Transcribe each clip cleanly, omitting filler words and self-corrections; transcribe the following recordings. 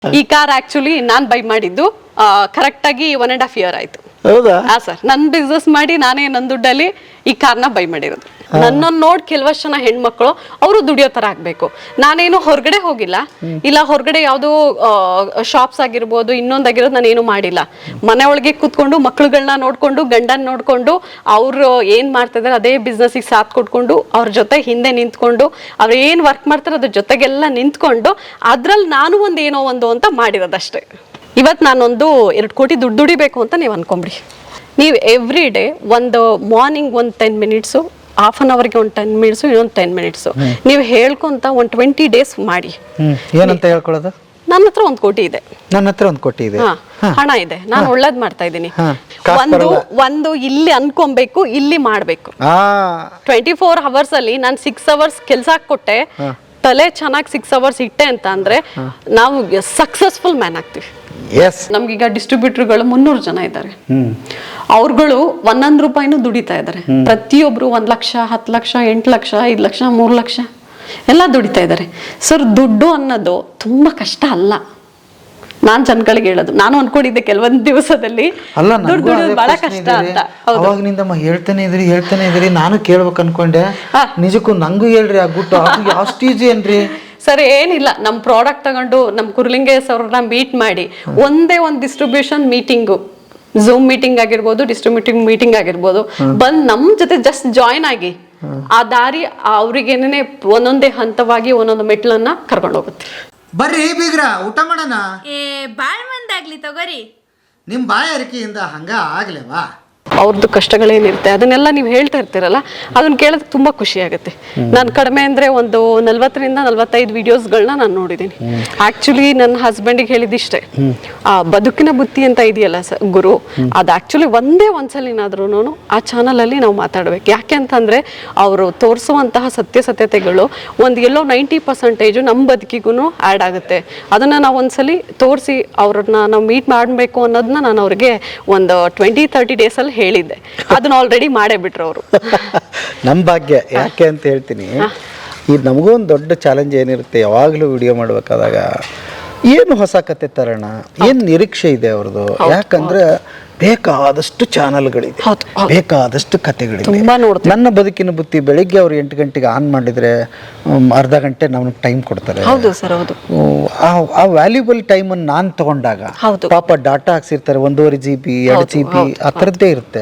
ಈ car actually non by ಮಾಡಿದ್ದು correct ಆಗಿ 1.5 year ಆಯ್ತು. ಹೌದಾ? ಹಾ ಸರ್, ನನ್ ಬಿಸ್ನೆಸ್ ಮಾಡಿ ನಾನೇ ನನ್ನ ದುಡ್ಡಲ್ಲಿ ಈ ಕಾರ್ನ ಬೈ ಮಾಡಿರೋದು. ನನ್ನನ್ನು ನೋಡಿ ಕೆಲವಷ್ಟು ಜನ ಹೆಣ್ಮಕ್ಳು ಅವರು ದುಡಿಯೋ ತರ ಆಗ್ಬೇಕು. ನಾನೇನು ಹೊರಗಡೆ ಹೋಗಿಲ್ಲ, ಇಲ್ಲ ಹೊರಗಡೆ ಯಾವ್ದೋ ಶಾಪ್ಸ್ ಆಗಿರ್ಬೋದು ಇನ್ನೊಂದಾಗಿರೋದು ನಾನೇನು ಮಾಡಿಲ್ಲ. ಮನೆ ಒಳಗೆ ಕೂತ್ಕೊಂಡು ಮಕ್ಳುಗಳನ್ನ ನೋಡ್ಕೊಂಡು ಗಂಡನ್ ನೋಡ್ಕೊಂಡು ಅವ್ರು ಏನ್ ಮಾಡ್ತಾ ಇದಾರೆ ಅದೇ ಬಿಸ್ನೆಸ್ ಸಾಥ್ ಕೊಟ್ಕೊಂಡು ಅವ್ರ ಜೊತೆ ಹಿಂದೆ ನಿಂತ್ಕೊಂಡು ಅವ್ರು ಏನ್ ವರ್ಕ್ ಮಾಡ್ತಾರೆ ಅದ್ರ ಜೊತೆಗೆಲ್ಲ ನಿಂತ್ಕೊಂಡು ಅದ್ರಲ್ಲಿ ನಾನು ಏನೋ ಒಂದು ಅಂತ ಮಾಡಿರೋದಷ್ಟೇ. ಇವತ್ತು ನಾನೊಂದು 2 ಕೋಟಿ ದುಡ್ಡು ದುಡಿಬೇಕು ಅಂತ ನೀವು ಅನ್ಕೊಂಬಿಡಿ. ನೀವು ಎವ್ರಿ ಡೇ ಒಂದು ಮಾರ್ನಿಂಗ್ ಒಂದು 10 minutes, ಹಾಫ್ ಅನ್ ಅವರ್ಗೆ ಒಂದು 10 minutes, ಇನ್ನೊಂದು 10 minutes ನೀವು ಹೇಳ್ಕೊಂತ ಒಂದು 20 days ಮಾಡಿ. ಏನಂತ ಹೇಳ್ಕೊಳ್ಳೋದು? ನನ್ನ ಹತ್ರ 1 ಕೋಟಿ ಇದೆ, ನನ್ನ ಹತ್ರ 1 ಕೋಟಿ ಇದೆ, ಹಣ ಇದೆ, ನಾನು ಒಳ್ಳೇದ್ ಮಾಡ್ತಾ ಇದ್ದೀನಿ. ಒಂದು ಇಲ್ಲಿ ಅನ್ಕೊಬೇಕು, ಇಲ್ಲಿ ಮಾಡ್ಬೇಕು. 24 hours ಅಲ್ಲಿ ನಾನು 6 hours ಕೆಲ್ಸ ಕೊಟ್ಟೆ, ತಲೆ ಚೆನ್ನಾಗಿ 6 hours ಇಟ್ಟೆ ಅಂತ ಅಂದ್ರೆ ನಾವು ಸಕ್ಸಸ್ಫುಲ್ ಮ್ಯಾನ್ ಆಗ್ತೀವಿ. ನಮ್ಗೀಗ ಡಿಸ್ಟ್ರಿಬ್ಯೂಟರ್ಗಳು 300 ಜನ ಇದ್ದಾರೆ. ಅವ್ರುಗಳು 1 ರೂಪಾಯಿನೂ ದುಡಿತಾ ಇದ್ದಾರೆ. ಪ್ರತಿಯೊಬ್ರು 1 ಲಕ್ಷ, 10 ಲಕ್ಷ, 8 ಲಕ್ಷ, 5 ಲಕ್ಷ, 3 ಲಕ್ಷ ಎಲ್ಲ ದುಡಿತಾ ಇದ್ದಾರೆ. ಸರ್, ದುಡ್ಡು ಅನ್ನೋದು ತುಂಬಾ ಕಷ್ಟ ಅಲ್ಲ. ನಾನ್ ಜನಗಳಿಗೆ ಹೇಳೋದು, ನಾನು ಅನ್ಕೊಂಡಿದ್ದೆ ಕೆಲವೊಂದ್ ದಿವಸದಲ್ಲಿ ದುಡ್ಡು ದುಡಿಯೋದು ಬಹಳ ಕಷ್ಟ ಅಂತ. ಅವಾಗಿನಿಂದ ಹೇಳ್ತಾನೆ ಇದ್ರಿ, ನಾನು ಕೇಳ್ಬೇಕು ಅನ್ಕೊಂಡೆ. ನಿಜಕ್ಕೂ ನಂಗೂ ಹೇಳ್ರಿ, ಆ ಗುಟ್ಟು ಅಷ್ಟು ಈಜಿ ಏನ್ರಿ? ಸರ್, ಏನಿಲ್ಲ, ನಮ್ ಪ್ರಾಡಕ್ಟ್ ತಗೊಂಡು ನಮ್ ಕುರ್ಲಿಂಗೇಶ್ ಅವ್ರನ್ನ ಮೀಟ್ ಮಾಡಿ ಒಂದೇ ಒಂದು ಡಿಸ್ಟ್ರಿಬ್ಯೂಷನ್ ಮೀಟಿಂಗು, ಝೂಮ್ ಮೀಟಿಂಗ್ ಆಗಿರ್ಬೋದು, ಡಿಸ್ಟ್ರಿಬ್ಯೂಟಿಂಗ್ ಮೀಟಿಂಗ್ ಆಗಿರ್ಬೋದು, ಬಂದ್ ನಮ್ ಜೊತೆ ಜಸ್ಟ್ ಜಾಯಿನ್ ಆಗಿ ಆ ದಾರಿ ಅವ್ರಿಗೇನೇ ಒಂದೊಂದೇ ಹಂತವಾಗಿ ಒಂದೊಂದು ಮೆಟ್ಲನ್ನ ಕರ್ಕೊಂಡು ಹೋಗುತ್ತೆ. ಬರ್ರಿ ಬೀಗ್ರ, ಊಟ ಮಾಡೋಣ. ಬಾಳ್ ಮಂದಾಗ್ಲಿ ತಗೋರಿ. ನಿಮ್ ಬಾಯಾರಿಕೆಯಿಂದ ಹಂಗ ಆಗ್ಲೇವಾ? ಅವ್ರದ್ದು ಕಷ್ಟಗಳೇನಿರುತ್ತೆ ಅದನ್ನೆಲ್ಲ ನೀವು ಹೇಳ್ತಾ ಇರ್ತೀರಲ್ಲ, ಅದನ್ನ ಕೇಳೋದಕ್ಕೆ ತುಂಬಾ ಖುಷಿ ಆಗುತ್ತೆ. ನಾನು ಕಡಿಮೆ ಅಂದ್ರೆ ಒಂದು 40ರಿಂದ 45 ವಿಡಿಯೋಸ್ಗಳನ್ನ ನಾನು ನೋಡಿದ್ದೀನಿ. ಆಕ್ಚುಲಿ ನನ್ನ ಹಸ್ಬೆಂಡಿಗೆ ಹೇಳಿದಿಷ್ಟೇ, ಆ ಬದುಕಿನ ಬುತ್ತಿ ಅಂತ ಇದೆಯಲ್ಲ ಗುರು, ಅದು ಆಕ್ಚುಲಿ ಒಂದ್ಸಲಿನಾದ್ರೂ ಆ ಚಾನಲ್ ಅಲ್ಲಿ ನಾವು ಮಾತಾಡ್ಬೇಕು. ಯಾಕೆ ಅಂತಂದ್ರೆ ಅವರು ತೋರಿಸುವಂತಹ ಸತ್ಯತೆಗಳು ಎಲ್ಲೋ 90% ನಮ್ಮ ಬದುಕಿಗೂ ಆ್ಯಡ್ ಆಗುತ್ತೆ. ಅದನ್ನ ನಾವು ಒಂದ್ಸಲಿ ತೋರಿಸಿ ಅವ್ರನ್ನ ನಾವು ಮೀಟ್ ಮಾಡಬೇಕು ಅನ್ನೋದನ್ನ ನಾನು ಅವ್ರಿಗೆ ಒಂದು 20-30 days ಅಲ್ಲಿ ಹೇಳಿದ್ದೆ. ಅದನ್ನ ಆಲ್ರೆಡಿ ಮಾಡೇ ಬಿಟ್ರು ಅವರು. ನಮ್ಮ ಭಾಗ್ಯ. ಯಾಕೆ ಅಂತ ಹೇಳ್ತೀನಿ, ಈ ನಮಗೂ ಒಂದು ದೊಡ್ಡ ಚಾಲೆಂಜ್ ಏನಿರುತ್ತೆ, ಯಾವಾಗಲೂ ವಿಡಿಯೋ ಮಾಡ್ಬೇಕಾದಾಗ ಏನು ಹೊಸ ಕತೆ ತರೋಣ, ಏನು ನಿರೀಕ್ಷೆ ಇದೆ ಅವ್ರದ್ದು. ಯಾಕಂದ್ರೆ ಬೇಕಾದಷ್ಟು ಚಾನಲ್ಗಳಿದೆ, ಬೇಕಾದಷ್ಟು ಕತೆಗಳಿದೆ. ನನ್ನ ಬದುಕಿನ ಬುತ್ತಿ ಬೆಳಿಗ್ಗೆ ಅವ್ರು 8 ಗಂಟೆಗೆ ಆನ್ ಮಾಡಿದ್ರೆ ಅರ್ಧ ಗಂಟೆ ನಮ್ಗೆ ಟೈಮ್ ಕೊಡ್ತಾರೆ. ಆ ವ್ಯಾಲ್ಯೂಬಲ್ ಟೈಮನ್ನು ನಾನು ತಗೊಂಡಾಗ ಪಾಪ ಡಾಟಾ ಹಾಕ್ಸಿರ್ತಾರೆ, 1.5 GB 2 GB ಆ ಥರದ್ದೇ ಇರುತ್ತೆ.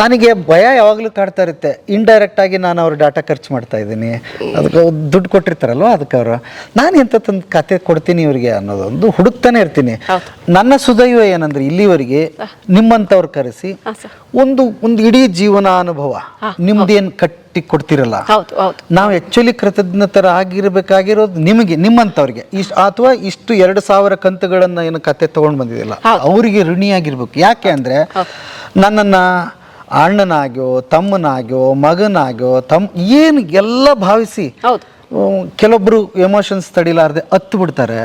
ನನಗೆ ಭಯ ಯಾವಾಗಲೂ ಕಾಡ್ತಾ ಇರುತ್ತೆ, ಇಂಡೈರೆಕ್ಟ್ ಆಗಿ ನಾನು ಅವ್ರ ಡಾಟಾ ಖರ್ಚು ಮಾಡ್ತಾ ಇದ್ದೀನಿ, ಅದಕ್ಕೆ ದುಡ್ಡು ಕೊಟ್ಟಿರ್ತಾರಲ್ವ, ಅದಕ್ಕೆ ಅವರು ನಾನು ಎಂಥದ್ದೊಂದು ಕತೆ ಕೊಡ್ತೀನಿ ಇವ್ರಿಗೆ ಅನ್ನೋದೊಂದು ಹುಡುಕ್ತಾನೆ ಇರ್ತೀನಿ. ನನ್ನ ಸುದೈವ ಏನಂದ್ರೆ ಇಲ್ಲಿವರೆಗೆ ನಿಮ್ಮಂಥವ್ರು ಕರೆಸಿ ಒಂದು ಇಡೀ ಜೀವನ ಅನುಭವ ನಿಮ್ದೇನು ಕಟ್ಟಿ ಕೊಡ್ತಿರಲ್ಲ, ನಾವು ಆಕ್ಚುಲಿ ಕೃತಜ್ಞತರ ಆಗಿರ್ಬೇಕಾಗಿರೋದು ನಿಮಗೆ, ನಿಮ್ಮಂಥವ್ರಿಗೆ ಅಥವಾ ಇಷ್ಟು 2000 ಕಂತುಗಳನ್ನ ಏನು ಕತೆ ತಗೊಂಡು ಬಂದಿದಿಲ್ಲ ಅವರಿಗೆ ಋಣಿಯಾಗಿರ್ಬೇಕು. ಯಾಕೆ ಅಂದ್ರೆ ನನ್ನನ್ನ ಅಣ್ಣನಾಗ್ಯೋ ತಮ್ಮನಾಗ್ಯೋ ಮಗನಾಗ್ಯೋ ಏನು ಎಲ್ಲ ಭಾವಿಸಿ ಕೆಲವೊಬ್ರು ಎಮೋಷನ್ಸ್ ತಡಿಲಾರ್ದೆ ಹತ್ತು ಬಿಡ್ತಾರೆ.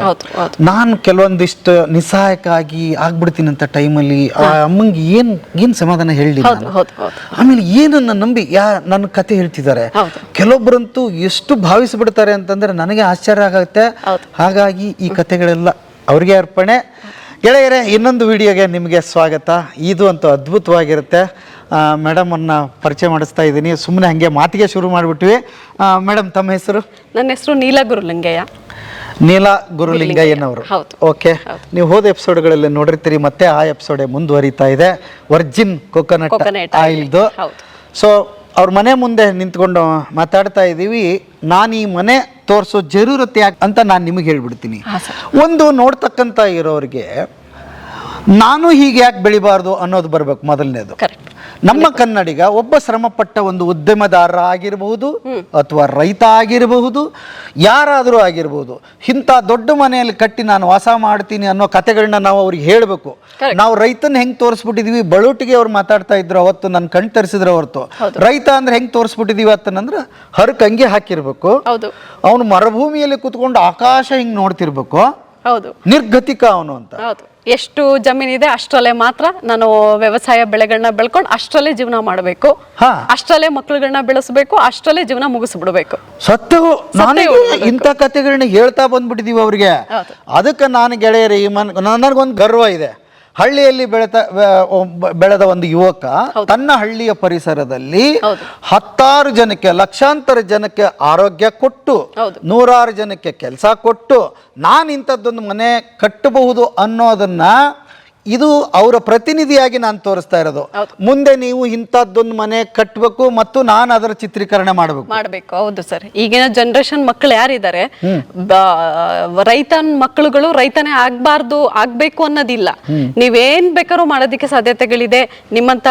ನಾನು ಕೆಲವೊಂದಿಷ್ಟು ನಿಸ್ಸಹಾಯಕ ಆಗಿ ಆಗ್ಬಿಡ್ತೀನಿ ಅಂತ ಟೈಮಲ್ಲಿ ಆ ಅಮ್ಮಂಗೆ ಏನ್ ಸಮಾಧಾನ ಹೇಳಿ, ಆಮೇಲೆ ಏನನ್ನ ನಂಬಿ ನನ್ನ ಕತೆ ಹೇಳ್ತಿದ್ದಾರೆ. ಕೆಲವೊಬ್ರಂತೂ ಎಷ್ಟು ಭಾವಿಸ್ಬಿಡ್ತಾರೆ ಅಂತಂದ್ರೆ ನನಗೆ ಆಶ್ಚರ್ಯ ಆಗುತ್ತೆ. ಹಾಗಾಗಿ ಈ ಕತೆಗಳೆಲ್ಲ ಅವ್ರಿಗೆ ಅರ್ಪಣೆ. ಗೆಳೆಯರೇ, ಇನ್ನೊಂದು ವಿಡಿಯೋಗೆ ನಿಮಗೆ ಸ್ವಾಗತ. ಇದು ಅಂತೂ ಅದ್ಭುತವಾಗಿರುತ್ತೆ. ಮೇಡಮನ್ನ ಪರಿಚಯ ಮಾಡಿಸ್ತಾ ಇದ್ದೀನಿ, ಸುಮ್ಮನೆ ಹಾಗೆ ಮಾತಿಗೆ ಶುರು ಮಾಡಿಬಿಟ್ವಿ. ಮೇಡಮ್, ತಮ್ಮ ಹೆಸರು? ನನ್ನ ಹೆಸರು ನೀಲಾ ಗುರುಲಿಂಗಯ್ಯ. ನೀಲಾ ಗುರುಲಿಂಗಯ್ಯನವರು. ಓಕೆ, ನೀವು ಹೋದ ಎಪಿಸೋಡ್ಗಳಲ್ಲಿ ನೋಡಿರ್ತೀರಿ, ಮತ್ತೆ ಆ ಎಪಿಸೋಡ್ ಮುಂದುವರಿತಾ ಇದೆ. Virgin coconut ಆಯಿಲ್ದು. ಸೊ ಅವ್ರ ಮನೆ ಮುಂದೆ ನಿಂತ್ಕೊಂಡು ಮಾತಾಡ್ತಾ ಇದ್ದೀವಿ. ನಾನು ಈ ಮನೆ ತೋರಿಸೋ ಜರೂರತೆ ಯಾಕೆ ಅಂತ ನಾನು ನಿಮಗೆ ಹೇಳ್ಬಿಡ್ತೀನಿ. ಒಂದು ನೋಡ್ತಕ್ಕಂಥ ಇರೋರಿಗೆ ನಾನು ಹೀಗೆ ಯಾಕೆ ಬೆಳಿಬಾರ್ದು ಅನ್ನೋದು ಬರಬೇಕು ಮೊದಲನೇದು. ನಮ್ಮ ಕನ್ನಡಿಗ ಒಬ್ಬ ಶ್ರಮಪಟ್ಟ ಒಂದು ಉದ್ಯಮದಾರ ಆಗಿರಬಹುದು ಅಥವಾ ರೈತ ಆಗಿರಬಹುದು, ಯಾರಾದರೂ ಆಗಿರಬಹುದು, ಇಂಥ ದೊಡ್ಡ ಮನೆಯಲ್ಲಿ ಕಟ್ಟಿ ನಾನು ವಾಸ ಮಾಡ್ತೀನಿ ಅನ್ನೋ ಕತೆಗಳನ್ನ ನಾವು ಅವ್ರಿಗೆ ಹೇಳಬೇಕು. ನಾವು ರೈತನ ಹೆಂಗ್ ತೋರಿಸ್ಬಿಟ್ಟಿದೀವಿ, ಬಳುಟಿಗೆ ಅವ್ರು ಮಾತಾಡ್ತಾ ಇದ್ರು ಅವತ್ತು, ನನ್ನ ಕಣ್ ತರಿಸಿದ್ರೆ ಹೊರತು ರೈತ ಅಂದ್ರೆ ಹೆಂಗ್ ತೋರಿಸ್ಬಿಟ್ಟಿದೀವಿ ಅಂತಂದ್ರೆ ಹರಕ್ ಹಂಗೆ ಹಾಕಿರ್ಬೇಕು. ಅವನು ಮರುಭೂಮಿಯಲ್ಲಿ ಕೂತ್ಕೊಂಡು ಆಕಾಶ ಹಿಂಗ್ ನೋಡ್ತಿರ್ಬೇಕು, ನಿರ್ಗತಿಕ ಅವನು ಅಂತ. ಎಷ್ಟು ಜಮೀನಿದೆ ಅಷ್ಟರಲ್ಲೇ ಮಾತ್ರ ನಾನು ವ್ಯವಸಾಯ ಬೆಳೆಗಳನ್ನ ಬೆಳ್ಕೊಂಡು ಅಷ್ಟರಲ್ಲೇ ಜೀವನ ಮಾಡಬೇಕು, ಹಾ. ಅಷ್ಟರಲ್ಲೇ ಮಕ್ಳುಗಳನ್ನ ಬೆಳೆಸಬೇಕು, ಅಷ್ಟರಲ್ಲೇ ಜೀವನ ಮುಗಿಸ್ಬಿಡ್ಬೇಕು. ಸತ್ತು ನನಗೆ ಇಂಥ ಕಥೆಗಳನ್ನ ಹೇಳ್ತಾ ಬಂದ್ಬಿಟ್ಟಿದೀವಿ ಅವ್ರಿಗೆ. ಹೌದು. ಅದಕ್ಕೆ ನಾನು ಗೆಳೆಯರಿ ನನಗೊಂದು ಗರ್ವ ಇದೆ. ಹಳ್ಳಿಯಲ್ಲಿ ಬೆಳೆದ ಒಂದು ಯುವಕ ತನ್ನ ಹಳ್ಳಿಯ ಪರಿಸರದಲ್ಲಿ ಹತ್ತಾರು ಜನಕ್ಕೆ, ಲಕ್ಷಾಂತರ ಜನಕ್ಕೆ ಆರೋಗ್ಯ ಕೊಟ್ಟು, ನೂರಾರು ಜನಕ್ಕೆ ಕೆಲಸ ಕೊಟ್ಟು, ನಾನು ಇಂಥದ್ದೊಂದು ಮನೆ ಕಟ್ಟಬಹುದು ಅನ್ನೋದನ್ನ ಇದು ಅವರ ಪ್ರತಿನಿಧಿಯಾಗಿ ನಾನು ತೋರಿಸ್ತಾ ಇರೋದು. ಮುಂದೆ ನೀವು ಇಂಥದ್ದೊಂದು ಮನೆ ಕಟ್ಟಬೇಕು ಮತ್ತು ನಾನು ಅದರ ಚಿತ್ರೀಕರಣ ಮಾಡಬೇಕು. ಹೌದು ಸರ್. ಈಗಿನ ಜನರೇಷನ್ ಮಕ್ಕಳು ಯಾರಿದ್ದಾರೆ, ರೈತನ ಮಕ್ಕಳುಗಳು ರೈತನೇ ಆಗ್ಬೇಕು ಅನ್ನೋದಿಲ್ಲ. ನೀವೇನ್ ಬೇಕಾದ್ರೂ ಮಾಡೋದಕ್ಕೆ ಸಾಧ್ಯತೆಗಳಿದೆ. ನಿಮ್ಮಂತ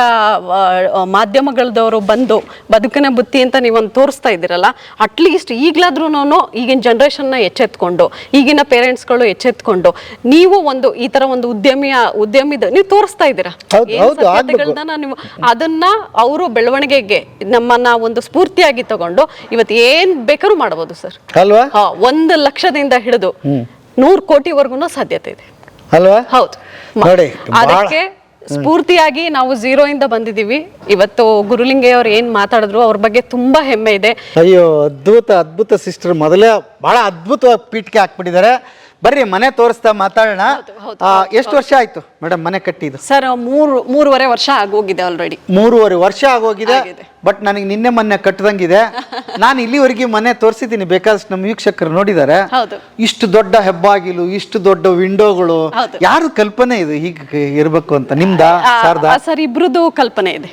ಮಾಧ್ಯಮಗಳದವರು ಬಂದು ಬದುಕಿನ ಬುತ್ತಿ ಅಂತ ನೀವೊಂದು ತೋರಿಸ್ತಾ ಇದ್ದೀರಲ್ಲ, ಅಟ್ಲೀಸ್ಟ್ ಈಗ್ಲಾದ್ರೂ ಈಗಿನ ಜನರೇಷನ್ ನ ಎಚ್ಚೆತ್ಕೊಂಡು, ಈಗಿನ ಪೇರೆಂಟ್ಸ್ಗಳು ಎಚ್ಚೆತ್ಕೊಂಡು, ನೀವು ಒಂದು ಈ ತರ ಒಂದು ಉದ್ಯಮಿದ ನೀವು ತೋರಿಸ್ತಾ ಇದ್ದೀರಾ. ನೀವು ಅದನ್ನ ಅವರು ಬೆಳವಣಿಗೆಗೆ ನಮ್ಮನ್ನ ಒಂದು ಸ್ಫೂರ್ತಿಯಾಗಿ ತಗೊಂಡು ಇವತ್ತು ಏನ್ ಬೇಕಾದ್ರೂ ಮಾಡಬಹುದು ಸರ್ ಅಲ್ವಾ. 1 ಲಕ್ಷದಿಂದ ಹಿಡಿದು 100 ಕೋಟಿವರೆಗೂ ಸಾಧ್ಯತೆ ಇದೆ ಅಲ್ವಾ. ಹೌದು. ನೋಡಿ, ಅದಕ್ಕೆ ಸ್ಫೂರ್ತಿಯಾಗಿ ನಾವು 0 ಇಂದ ಬಂದಿದೀವಿ. ಇವತ್ತು ಗುರುಲಿಂಗಯ್ಯ ಅವ್ರು ಏನ್ ಮಾತಾಡಿದ್ರು ಅವ್ರ ಬಗ್ಗೆ ತುಂಬಾ ಹೆಮ್ಮೆ ಇದೆ. ಅಯ್ಯೋ, ಅದ್ಭುತ ಸಿಸ್ಟರ್, ಮೊದಲೇ ಬಹಳ ಅದ್ಭುತವಾಗಿ ಪೀಠಕ್ಕೆ ಹಾಕ್ಬಿಟ್ಟಿದ್ದಾರೆ. ಬರ್ರಿ ಮನೆ ತೋರಿಸ್ತಾ ಮಾತಾಡೋಣ. ಎಷ್ಟು ವರ್ಷ ಆಯ್ತು ಮೇಡಮ್ ಮನೆ ಕಟ್ಟಿದ್ದು? ಸರ್ 3.5 ವರ್ಷ ಆಗೋಗಿದೆ ಆಲ್ರೆಡಿ. 3.5 ವರ್ಷ ಆಗೋಗಿದೆ. ಬಟ್ ನನಗೆ ನಿನ್ನೆ ಮೊನ್ನೆ ಕಟ್ಟದಂಗಿದೆ. ನಾನು ಇಲ್ಲಿವರೆಗೆ ಮನೆ ತೋರಿಸಿದ್ದೀನಿ, ಬೇಕಾದಷ್ಟು ನಮ್ಮ ವೀಕ್ಷಕರು ನೋಡಿದ್ದಾರೆ. ಇಷ್ಟು ದೊಡ್ಡ ಹೆಬ್ಬಾಗಿಲು, ಇಷ್ಟು ದೊಡ್ಡ ವಿಂಡೋಗಳು, ಯಾರು ಕಲ್ಪನೆ ಇದು ಹೀಗೆ ಇರ್ಬೇಕು ಅಂತ? ನಿಮ್ದಾ ಶಾರದಾ? ಸರ್ ಇಬ್ರದ್ದು ಕಲ್ಪನೆ ಇದೆ.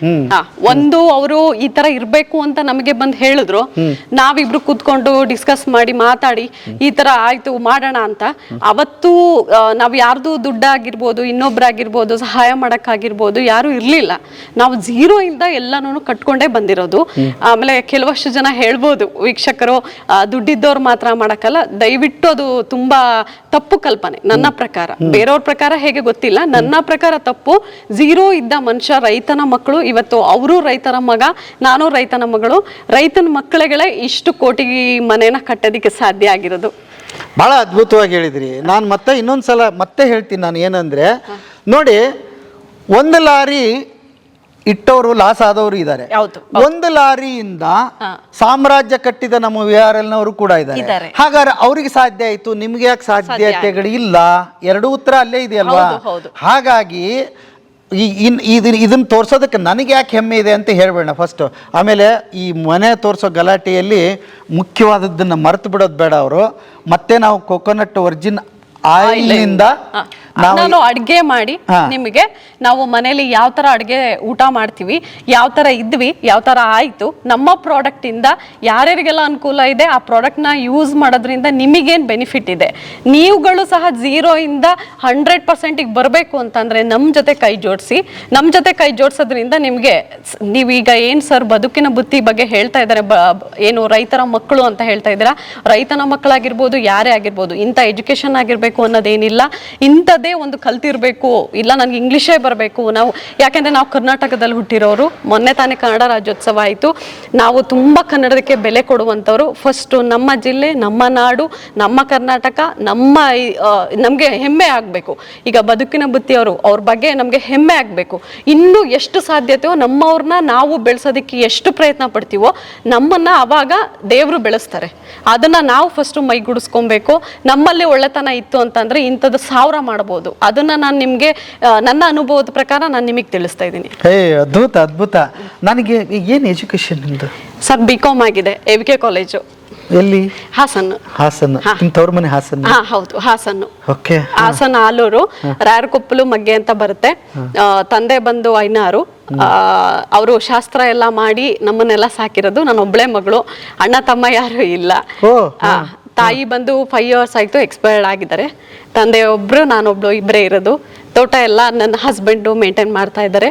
ಒಂದು ಅವರು ಈ ತರ ಇರ್ಬೇಕು ಅಂತ ನಮಗೆ ಬಂದು ಹೇಳಿದ್ರು. ನಾವಿಬ್ರು ಕೂತ್ಕೊಂಡು ಡಿಸ್ಕಸ್ ಮಾಡಿ ಮಾತಾಡಿ ಈ ತರ ಆಯ್ತು ಮಾಡೋಣ ಅಂತ. ಅವತ್ತು ನಾವು ಯಾರ್ದು ದುಡ್ಡಾಗಿರ್ಬೋದು, ಇನ್ನೊಬ್ರಾಗಿರ್ಬೋದು, ಸಹಾಯ ಮಾಡಕ್ಕಾಗಿರ್ಬೋದು ಯಾರು ಇರ್ಲಿಲ್ಲ. ನಾವು 0 ಇಂದ ಎಲ್ಲಾನು ಕಟ್ಕೊಂಡೇ ಬಂದಿರೋದು. ಆಮೇಲೆ ಕೆಲವಷ್ಟು ಜನ ಹೇಳ್ಬೋದು ವೀಕ್ಷಕರು, ದುಡ್ಡಿದ್ದವ್ರು ಮಾತ್ರ ಮಾಡಕ್ಕಲ್ಲ. ದಯವಿಟ್ಟು ಅದು ತುಂಬಾ ತಪ್ಪು ಕಲ್ಪನೆ ನನ್ನ ಪ್ರಕಾರ. ಬೇರೆಯವ್ರ ಪ್ರಕಾರ ಹೇಗೆ ಗೊತ್ತಿಲ್ಲ, ನನ್ನ ಪ್ರಕಾರ ತಪ್ಪು. 0 ಇದ್ದ ಮನುಷ್ಯ, ರೈತನ ಮಕ್ಕಳು, ಇವತ್ತು ಅವರು ರೈತರ ಮಗ, ನಾನು ರೈತನ ಮಗಳು. ರೈತನ ಮಕ್ಕಳುಗಳೇ ಇಷ್ಟು ಕೋಟಿ ಮನೇನ ಕಟ್ಟೋದಿಕ್ಕೆ ಸಾಧ್ಯ ಆಗಿರೋದು. ಬಹಳ ಅದ್ಭುತವಾಗಿ ಹೇಳಿದ್ರಿ. ನಾನು ಮತ್ತೆ ಇನ್ನೊಂದ್ಸಲ ಮತ್ತೆ ಹೇಳ್ತೀನಿ. ನಾನು ಏನಂದ್ರೆ, ನೋಡಿ, 1 ಲಾರಿ ಇಟ್ಟವರು ಲಾಸ್ ಆದವರು ಇದ್ದಾರೆ. 1 ಲಾರಿಯಿಂದ ಸಾಮ್ರಾಜ್ಯ ಕಟ್ಟಿದ ನಮ್ಮ VRL ನವರು ಕೂಡ ಇದ್ದಾರೆ. ಹಾಗಾದ್ರೆ ಅವ್ರಿಗೆ ಸಾಧ್ಯ ಆಯ್ತು, ನಿಮ್ಗೆ ಯಾಕೆ ಸಾಧ್ಯತೆಗಳು ಇಲ್ಲ? ಎರಡು ಉತ್ತರ ಅಲ್ಲೇ ಇದೆಯಲ್ವಾ. ಹಾಗಾಗಿ ಇದನ್ನ ತೋರ್ಸೋದಕ್ಕೆ ನನಗೆ ಯಾಕೆ ಹೆಮ್ಮೆ ಇದೆ ಅಂತ ಹೇಳ್ಬೇಡ ಫಸ್ಟ್. ಆಮೇಲೆ ಈ ಮನೆ ತೋರಿಸೋ ಗಲಾಟೆಯಲ್ಲಿ ಮುಖ್ಯವಾದದ್ದನ್ನು ಮರೆತು ಬಿಡೋದು ಬೇಡ ಅವರು. ಮತ್ತೆ ನಾವು ಕೊಕೊನಟ್ ಒರಿಜಿನ್ ಆಯಿಲ್ನಿಂದ ನಾನು ಅಡ್ಗೆ ಮಾಡಿ ನಿಮಗೆ, ನಾವು ಮನೇಲಿ ಯಾವ ತರ ಅಡ್ಗೆ ಊಟ ಮಾಡ್ತೀವಿ, ಯಾವ ತರ ಇದ್ವಿ, ಯಾವ ತರ ಆಯ್ತು, ನಮ್ಮ ಪ್ರಾಡಕ್ಟ್ ಇಂದ ಯಾರ್ಯಾರಿಗೆಲ್ಲ ಅನುಕೂಲ ಇದೆ ಆ ಪ್ರಾಡಕ್ಟ್ ನ ಯೂಸ್ ಮಾಡೋದ್ರಿಂದ ನಿಮಗೇನ್ ಬೆನಿಫಿಟ್ ಇದೆ. ನೀವುಗಳು ಸಹ 0 ಇಂದ 100% ಬರಬೇಕು ಅಂತಂದ್ರೆ ನಮ್ಮ ಜೊತೆ ಕೈ ಜೋಡಿಸೋದ್ರಿಂದ ನಿಮ್ಗೆ, ನೀವೀಗ ಏನ್ ಸರ್ ಬದುಕಿನ ಬುತ್ತಿ ಬಗ್ಗೆ ಹೇಳ್ತಾ ಇದ್ದಾರೆ, ಏನು ರೈತರ ಮಕ್ಕಳು ಅಂತ ಹೇಳ್ತಾ ಇದ್ದೀರಾ, ರೈತನ ಮಕ್ಕಳಾಗಿರ್ಬೋದು, ಯಾರೇ ಆಗಿರ್ಬೋದು, ಇಂಥ ಎಜುಕೇಶನ್ ಆಗಿರ್ಬೇಕು ಅನ್ನೋದೇನಿಲ್ಲ. ಇಂಥದ್ದೇ ಒಂದು ಕಲ್ತಿರ್ಬೇಕು, ಇಲ್ಲ ನನ್ಗೆ ಇಂಗ್ಲಿಷೇ ಬರಬೇಕು. ಯಾಕೆಂದ್ರೆ ನಾವು ಕರ್ನಾಟಕದಲ್ಲಿ ಹುಟ್ಟಿರೋರು. ಮೊನ್ನೆ ತಾನೇ ಕನ್ನಡ ರಾಜ್ಯೋತ್ಸವ ಆಯಿತು. ನಾವು ತುಂಬ ಕನ್ನಡಕ್ಕೆ ಬೆಲೆ ಕೊಡುವಂಥವ್ರು. ಫಸ್ಟು ನಮ್ಮ ಜಿಲ್ಲೆ, ನಮ್ಮ ನಾಡು, ನಮ್ಮ ಕರ್ನಾಟಕ, ನಮಗೆ ಹೆಮ್ಮೆ ಆಗಬೇಕು. ಈಗ ಬದುಕಿನ ಬುತ್ತಿಯವರು, ಅವ್ರ ಬಗ್ಗೆ ನಮಗೆ ಹೆಮ್ಮೆ ಆಗಬೇಕು. ಇನ್ನೂ ಎಷ್ಟು ಸಾಧ್ಯತೆಯೋ ನಮ್ಮವ್ರನ್ನ ನಾವು ಬೆಳೆಸೋದಕ್ಕೆ ಎಷ್ಟು ಪ್ರಯತ್ನ ಪಡ್ತೀವೋ ನಮ್ಮನ್ನ ಅವಾಗ ದೇವರು ಬೆಳೆಸ್ತಾರೆ. ಅದನ್ನ ನಾವು ಫಸ್ಟು ಮೈಗೂಡಿಸ್ಕೊಬೇಕು. ನಮ್ಮಲ್ಲಿ ಒಳ್ಳೆತನ ಇತ್ತು ಅಂತಂದ್ರೆ ಇಂಥದ್ದು 1000 ಮಾಡಬಹುದು. ಅದನ್ನ ನಾನು ನಿಮ್ಗೆ ನನ್ನ ಅನುಭವದ ಪ್ರಕಾರ ನಾನು ನಿಮಗೆ ತಿಳಿಸ್ತಾ ಇದ್ದೀನಿ. ಅದ್ಭುತ. ನನಗೆ ಏನು ಎಜುಕೇಶನ್ ನಿಮ್ದು? ಸರ್ BCom ಆಗಿದೆ, AVK ಕಾಲೇಜು. ಎಲ್ಲಿ? ಹಾಸನ್. ತವ್ರ ಮನೆ ಹಾಸನ್? ಹೌದು, ಹಾಸನ್. ಓಕೆ. ಹಾಸನ್ ಆಲೂರು, ರಾಯರಕೊಪ್ಪಲು ಮಗ್ಗೆ ಅಂತ ಬರುತ್ತೆ. ತಂದೆ ಬಂದು ಐನಾರು. ಅವರು ಶಾಸ್ತ್ರ ಎಲ್ಲ ಮಾಡಿ ನಮ್ಮನ್ನೆಲ್ಲ ಸಾಕಿರೋದು. ನಾನು ಒಬ್ಳೆ ಮಗಳು, ಅಣ್ಣ ತಮ್ಮ ಯಾರು ಇಲ್ಲ. ತಾಯಿ ಬಂದು 5 years ಆಯ್ತು, ಎಕ್ಸ್ಪೈರ್ಡ್ ಆಗಿದ್ದಾರೆ. ತಂದೆ ಒಬ್ರು, ನಾನೊಬ್ಳು, ಇಬ್ಬರೇ ಇರೋದು. ತೋಟ ಎಲ್ಲ ನನ್ನ ಹಸ್ಬೆಂಡು ಮೇಂಟೈನ್ ಮಾಡ್ತಾ ಇದ್ದಾರೆ.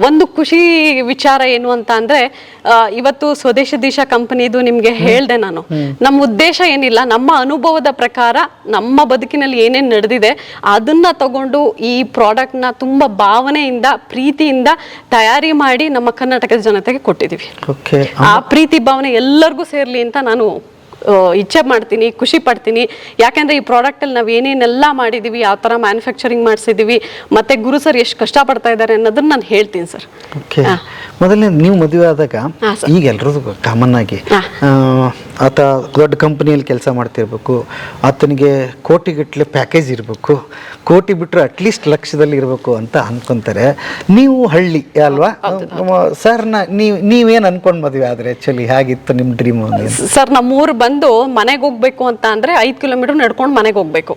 ಒಂದು ಖುಷಿ ವಿಚಾರ ಏನು ಅಂತ ಅಂದ್ರೆ, ಇವತ್ತು ಸ್ವದೇಶಿ ದಿಶ ಕಂಪನಿದು ನಿಮ್ಗೆ ಹೇಳ್ದೆ ನಾನು. ನಮ್ಮ ಉದ್ದೇಶ ಏನಿಲ್ಲ, ನಮ್ಮ ಅನುಭವದ ಪ್ರಕಾರ ನಮ್ಮ ಬದುಕಿನಲ್ಲಿ ಏನೇನು ನಡೆದಿದೆ ಅದನ್ನ ತಗೊಂಡು ಈ ಪ್ರಾಡಕ್ಟ್ ನ ತುಂಬಾ ಭಾವನೆಯಿಂದ, ಪ್ರೀತಿಯಿಂದ ತಯಾರಿ ಮಾಡಿ ನಮ್ಮ ಕರ್ನಾಟಕದ ಜನತೆಗೆ ಕೊಟ್ಟಿದೀವಿ. ಆ ಪ್ರೀತಿ ಭಾವನೆ ಎಲ್ಲರಿಗೂ ಸೇರ್ಲಿ ಅಂತ ನಾನು ಇಚ್ಛೆ ಮಾಡ್ತೀನಿ, ಖುಷಿ ಪಡ್ತೀನಿ. ಯಾಕೆಂದರೆ ಈ ಪ್ರಾಡಕ್ಟಲ್ಲಿ ನಾವು ಏನೇನೆಲ್ಲ ಮಾಡಿದ್ದೀವಿ, ಯಾವ ಥರ ಮ್ಯಾನುಫ್ಯಾಕ್ಚರಿಂಗ್ ಮಾಡಿಸಿದ್ದೀವಿ, ಮತ್ತು ಗುರು ಸರ್ ಎಷ್ಟು ಕಷ್ಟಪಡ್ತಾ ಇದ್ದಾರೆ ಅನ್ನೋದನ್ನ ನಾನು ಹೇಳ್ತೀನಿ ಸರ್. ಓಕೆ, ಮೊದಲನೇ ನೀವು ಮದುವೆ ಆದಾಗ ಈಗ ಎಲ್ರದ್ದು ಕಾಮನ್ ಆಗಿ ಆತ ದೊಡ್ಡ ಕಂಪ್ನಿಯಲ್ಲಿ ಕೆಲಸ ಮಾಡ್ತಿರ್ಬೇಕು, ಆತನಿಗೆ ಕೋಟಿಗಟ್ಟಲೆ ಪ್ಯಾಕೇಜ್ ಇರಬೇಕು, ಕೋಟಿ ಬಿಟ್ಟರೆ ಅಟ್ಲೀಸ್ಟ್ ಲಕ್ಷದಲ್ಲಿ ಇರಬೇಕು ಅಂತ ಅನ್ಕೊಂತಾರೆ. ನೀವು ಹಳ್ಳಿ ಅಲ್ವಾ ಸರ್? ನೀವೇನು ಅನ್ಕೊಂಡು ಮದುವೆ ಆದರೆ ಆ್ಯಕ್ಚುಲಿ ಹೇಗಿತ್ತು ನಿಮ್ಮ ಡ್ರೀಮ್? ಸರ್ ನಮ್ಮೂರು ಬಂದು ಮನೆಗೆ ಹೋಗ್ಬೇಕು ಅಂತ ಅಂದರೆ 5 ಕಿಲೋಮೀಟರ್ ನಡ್ಕೊಂಡು ಮನೆಗೆ ಹೋಗ್ಬೇಕು.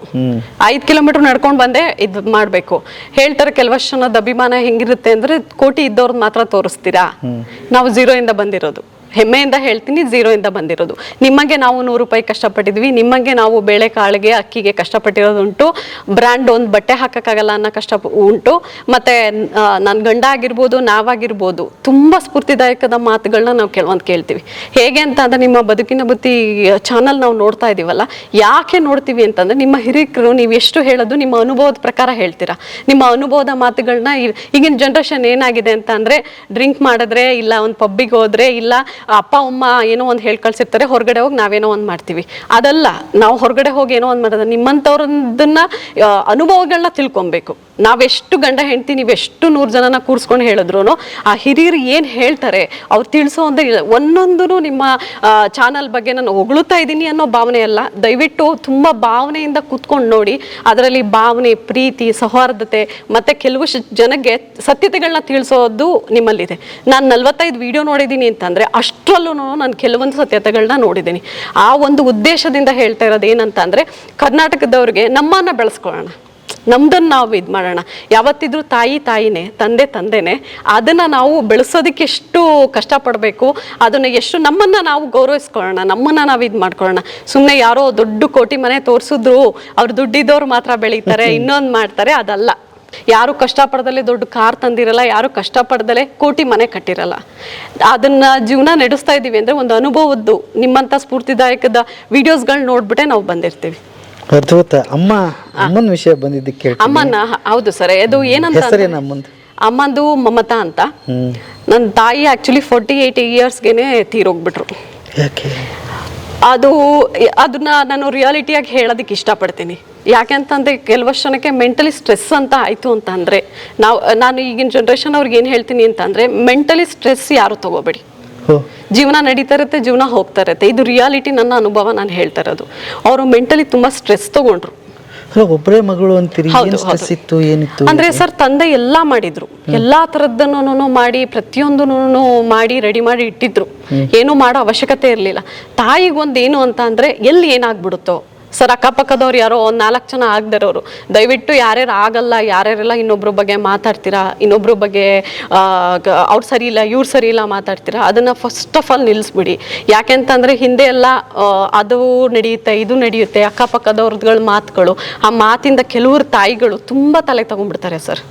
5 ಕಿಲೋಮೀಟರ್ ನಡ್ಕೊಂಡು ಬಂದೇ ಇದು ಮಾಡಬೇಕು. ಹೇಳ್ತಾರೆ ಕೆಲವಷ್ಟು ಜನದ ಅಭಿಮಾನ ಹೆಂಗಿರುತ್ತೆ ಅಂದರೆ ಕೋಟಿ ಇದ್ದವ್ರನ್ನ ಮಾತ್ರ ತೋರಿಸ್ತೀರಾ. ನಾವು 0 ಇಂದ ಬಂದಿರೋದು, ಹೆಮ್ಮೆಯಿಂದ ಹೇಳ್ತೀನಿ, 0 ಇಂದ ಬಂದಿರೋದು. ನಿಮಗೆ ನಾವು 100 ರೂಪಾಯಿ ಕಷ್ಟಪಟ್ಟಿದ್ವಿ, ನಿಮಗೆ ನಾವು ಬೇಳೆ ಕಾಳಿಗೆ ಅಕ್ಕಿಗೆ ಕಷ್ಟಪಟ್ಟಿರೋದುಂಟು, ಬ್ರ್ಯಾಂಡ್ ಒಂದು ಬಟ್ಟೆ ಹಾಕೋಕ್ಕಾಗಲ್ಲ ಅನ್ನೋ ಕಷ್ಟ ಉಂಟು. ಮತ್ತು ನನ್ನ ಗಂಡ ಆಗಿರ್ಬೋದು, ನಾವಾಗಿರ್ಬೋದು ತುಂಬ ಸ್ಫೂರ್ತಿದಾಯಕದ ಮಾತುಗಳನ್ನ ನಾವು ಕೇಳ್ತೀವಿ. ಹೇಗೆ ಅಂತ ಅಂದರೆ ನಿಮ್ಮ ಬದುಕಿನ ಬುತ್ತಿ ಚಾನಲ್ ನಾವು ನೋಡ್ತಾ ಇದ್ದೀವಲ್ಲ, ಯಾಕೆ ನೋಡ್ತೀವಿ ಅಂತಂದರೆ ನಿಮ್ಮ ಹಿರಿಕರು ನೀವು ಎಷ್ಟು ಹೇಳೋದು ನಿಮ್ಮ ಅನುಭವದ ಪ್ರಕಾರ ಹೇಳ್ತೀರಾ. ನಿಮ್ಮ ಅನುಭವದ ಮಾತುಗಳನ್ನ ಈಗಿನ ಜನ್ರೇಷನ್ ಏನಾಗಿದೆ ಅಂತ ಅಂದರೆ ಡ್ರಿಂಕ್ ಮಾಡಿದ್ರೆ, ಇಲ್ಲ ಒಂದು ಪಬ್ಬಿಗೆ ಹೋದರೆ, ಇಲ್ಲ ಅಪ್ಪ ಅಮ್ಮ ಏನೋ ಒಂದು ಹೇಳಿ ಕಳ್ಸಿರ್ತಾರೆ, ಹೊರಗಡೆ ಹೋಗಿ ನಾವೇನೋ ಒಂದು ಮಾಡ್ತೀವಿ. ಅದಲ್ಲ, ನಾವು ಹೊರಗಡೆ ಹೋಗಿ ಏನೋ ಒಂದು ಮಾಡೋದು, ನಿಮ್ಮಂಥವ್ರದನ್ನ ಅನುಭವಗಳನ್ನ ತಿಳ್ಕೊಬೇಕು. ನಾವೆಷ್ಟು ಗಂಡ ಹೆಂಡ್ತಿ ನೀವೆಷ್ಟು 100 ಜನನ ಕೂರಿಸ್ಕೊಂಡು ಹೇಳಿದ್ರು ಆ ಹಿರಿಯರು ಏನು ಹೇಳ್ತಾರೆ ಅವ್ರು ತಿಳಿಸೋ ಒಂದೊಂದು ನಿಮ್ಮ ಚಾನಲ್ ಬಗ್ಗೆ ನಾನು ಹೊಗಳುತ್ತಾ ಇದ್ದೀನಿ ಅನ್ನೋ ಭಾವನೆ ಅಲ್ಲ. ದಯವಿಟ್ಟು ತುಂಬ ಭಾವನೆಯಿಂದ ಕೂತ್ಕೊಂಡು ನೋಡಿ. ಅದರಲ್ಲಿ ಭಾವನೆ, ಪ್ರೀತಿ, ಸೌಹಾರ್ದತೆ ಮತ್ತು ಕೆಲವು ಜನಕ್ಕೆ ಸತ್ಯತೆಗಳನ್ನ ತಿಳಿಸೋದು ನಿಮ್ಮಲ್ಲಿದೆ. ನಾನು 45 ವಿಡಿಯೋ ನೋಡಿದ್ದೀನಿ ಅಂತಂದರೆ ಅಷ್ಟರಲ್ಲೂ ನಾನು ಕೆಲವೊಂದು ಸತ್ಯತೆಗಳನ್ನ ನೋಡಿದ್ದೀನಿ. ಆ ಒಂದು ಉದ್ದೇಶದಿಂದ ಹೇಳ್ತಾ ಇರೋದು ಏನಂತ ಅಂದರೆ ಕರ್ನಾಟಕದವ್ರಿಗೆ ನಮ್ಮನ್ನು ಬೆಳೆಸ್ಕೊಳ್ಳೋಣ, ನಮ್ದನ್ನು ನಾವು ಇದು ಮಾಡೋಣ. ಯಾವತ್ತಿದ್ರೂ ತಾಯಿನೇ, ತಂದೆನೇ. ಅದನ್ನು ನಾವು ಬೆಳೆಸೋದಕ್ಕೆ ಎಷ್ಟು ಕಷ್ಟಪಡಬೇಕು, ಅದನ್ನು ಎಷ್ಟು ನಮ್ಮನ್ನು ನಾವು ಗೌರವಿಸ್ಕೊಳ್ಳೋಣ, ನಮ್ಮನ್ನು ನಾವು ಇದು ಮಾಡ್ಕೊಳ್ಳೋಣ. ಸುಮ್ಮನೆ ಯಾರೋ ದೊಡ್ಡ ಕೋಟಿ ಮನೆ ತೋರಿಸಿದ್ರು ಅವ್ರು ದುಡ್ಡಿದ್ದವ್ರು ಮಾತ್ರ ಬೆಳೀತಾರೆ, ಇನ್ನೊಂದು ಮಾಡ್ತಾರೆ, ಅದಲ್ಲ. ಯಾರು ಕಷ್ಟಪಡ್ದಲೇ ದೊಡ್ಡ ಕಾರ್ ತಂದಿರಲ್ಲ, ಯಾರು ಕಷ್ಟಪಡ್ದಲೇ ಕೋಟಿ ಮನೆ ಕಟ್ಟಿರಲ್ಲ. ಅದನ್ನ ಜೀವನ ನಡೆಸ್ತಾ ಇದ್ದೀವಿ ಅಂದರೆ ಒಂದು ಅನುಭವದ್ದು ನಿಮ್ಮಂಥ ಸ್ಫೂರ್ತಿದಾಯಕದ ವಿಡಿಯೋಸ್ಗಳನ್ನ ನೋಡ್ಬಿಟ್ಟೆ ನಾವು ಬಂದಿರ್ತೀವಿ. ಅದ್ಭುತ. ಅಮ್ಮನ ವಿಷಯ ಬಂದಿದ್ದಕ್ಕೆ ಅಮ್ಮನ, ಹೌದು ಸರ್. ಅದು ಏನಂತ, ಅಮ್ಮಂದು ಮಮತಾ ಅಂತ. ನನ್ನ ತಾಯಿ ಆ್ಯಕ್ಚುಲಿ 48 ಇಯರ್ಸ್ಗೆ ತೀರೋಗ್ಬಿಟ್ರು. ಅದನ್ನ ನಾನು ರಿಯಾಲಿಟಿಯಾಗಿ ಹೇಳೋದಕ್ಕೆ ಇಷ್ಟಪಡ್ತೀನಿ. ಯಾಕೆಂತಂದರೆ ಕೆಲವಷ್ಟು ಜನಕ್ಕೆ ಮೆಂಟಲಿ ಸ್ಟ್ರೆಸ್ ಅಂತ ಆಯಿತು ಅಂತ ಅಂದರೆ ನಾನು ಈಗಿನ ಜನ್ರೇಷನ್ ಅವ್ರಿಗೆ ಏನು ಹೇಳ್ತೀನಿ ಅಂತಂದರೆ ಮೆಂಟಲಿ ಸ್ಟ್ರೆಸ್ ಯಾರು ತಗೋಬೇಡಿ. ಜೀವನ ನಡೀತಾ ಇರುತ್ತೆ, ಜೀವನ ಹೋಗ್ತಾ ಇರುತ್ತೆ. ಇದು ರಿಯಾಲಿಟಿ, ನನ್ನ ಅನುಭವ ನಾನು ಹೇಳ್ತಾ ಇರೋದು. ಅವರು ಮೆಂಟಲಿ ತುಂಬ ಸ್ಟ್ರೆಸ್ ತಗೊಂಡ್ರು. ಒಬ್ಬರೇ ಮಗಳು ಅಂತೀರಿ, ಏನಿತ್ತು ಅಂದ್ರೆ ಸರ್ ತಂದೆ ಎಲ್ಲಾ ಮಾಡಿದ್ರು, ಎಲ್ಲಾ ತರದ್ದನ್ನು ಮಾಡಿ ಪ್ರತಿಯೊಂದನ್ನು ಮಾಡಿ ರೆಡಿ ಮಾಡಿ ಇಟ್ಟಿದ್ರು. ಏನು ಮಾಡೋ ಅವಶ್ಯಕತೆ ಇರಲಿಲ್ಲ. ತಾಯಿಗೊಂದು ಏನು ಅಂತ ಅಂದ್ರೆ ಎಲ್ಲಿ ಏನಾಗ್ಬಿಡುತ್ತೋ ಸರ್, ಅಕ್ಕಪಕ್ಕದವ್ರು ಯಾರೋ 4 ಜನ ಆಗದಿರೋರು ದಯವಿಟ್ಟು ಯಾರ್ಯಾರು ಆಗಲ್ಲ, ಯಾರ್ಯಾರೆಲ್ಲ ಇನ್ನೊಬ್ರ ಬಗ್ಗೆ ಮಾತಾಡ್ತೀರಾ, ಇನ್ನೊಬ್ರ ಬಗ್ಗೆ ಅವ್ರು ಸರಿ ಇಲ್ಲ ಇವ್ರು ಸರಿ ಇಲ್ಲ ಮಾತಾಡ್ತೀರಾ, ಅದನ್ನು ಫಸ್ಟ್ ಆಫ್ ಆಲ್ ನಿಲ್ಲಿಸ್ಬಿಡಿ. ಯಾಕೆಂತಂದರೆ ಹಿಂದೆ ಎಲ್ಲ ಅದು ನಡೆಯುತ್ತೆ, ಇದು ನಡೆಯುತ್ತೆ, ಅಕ್ಕಪಕ್ಕದವ್ರಗಳ ಮಾತುಗಳು, ಆ ಮಾತಿಂದ ಕೆಲವರು ತಾಯಿಗಳು ತುಂಬ ತಲೆ ತಗೊಂಡ್ಬಿಡ್ತಾರೆ ಸರ್.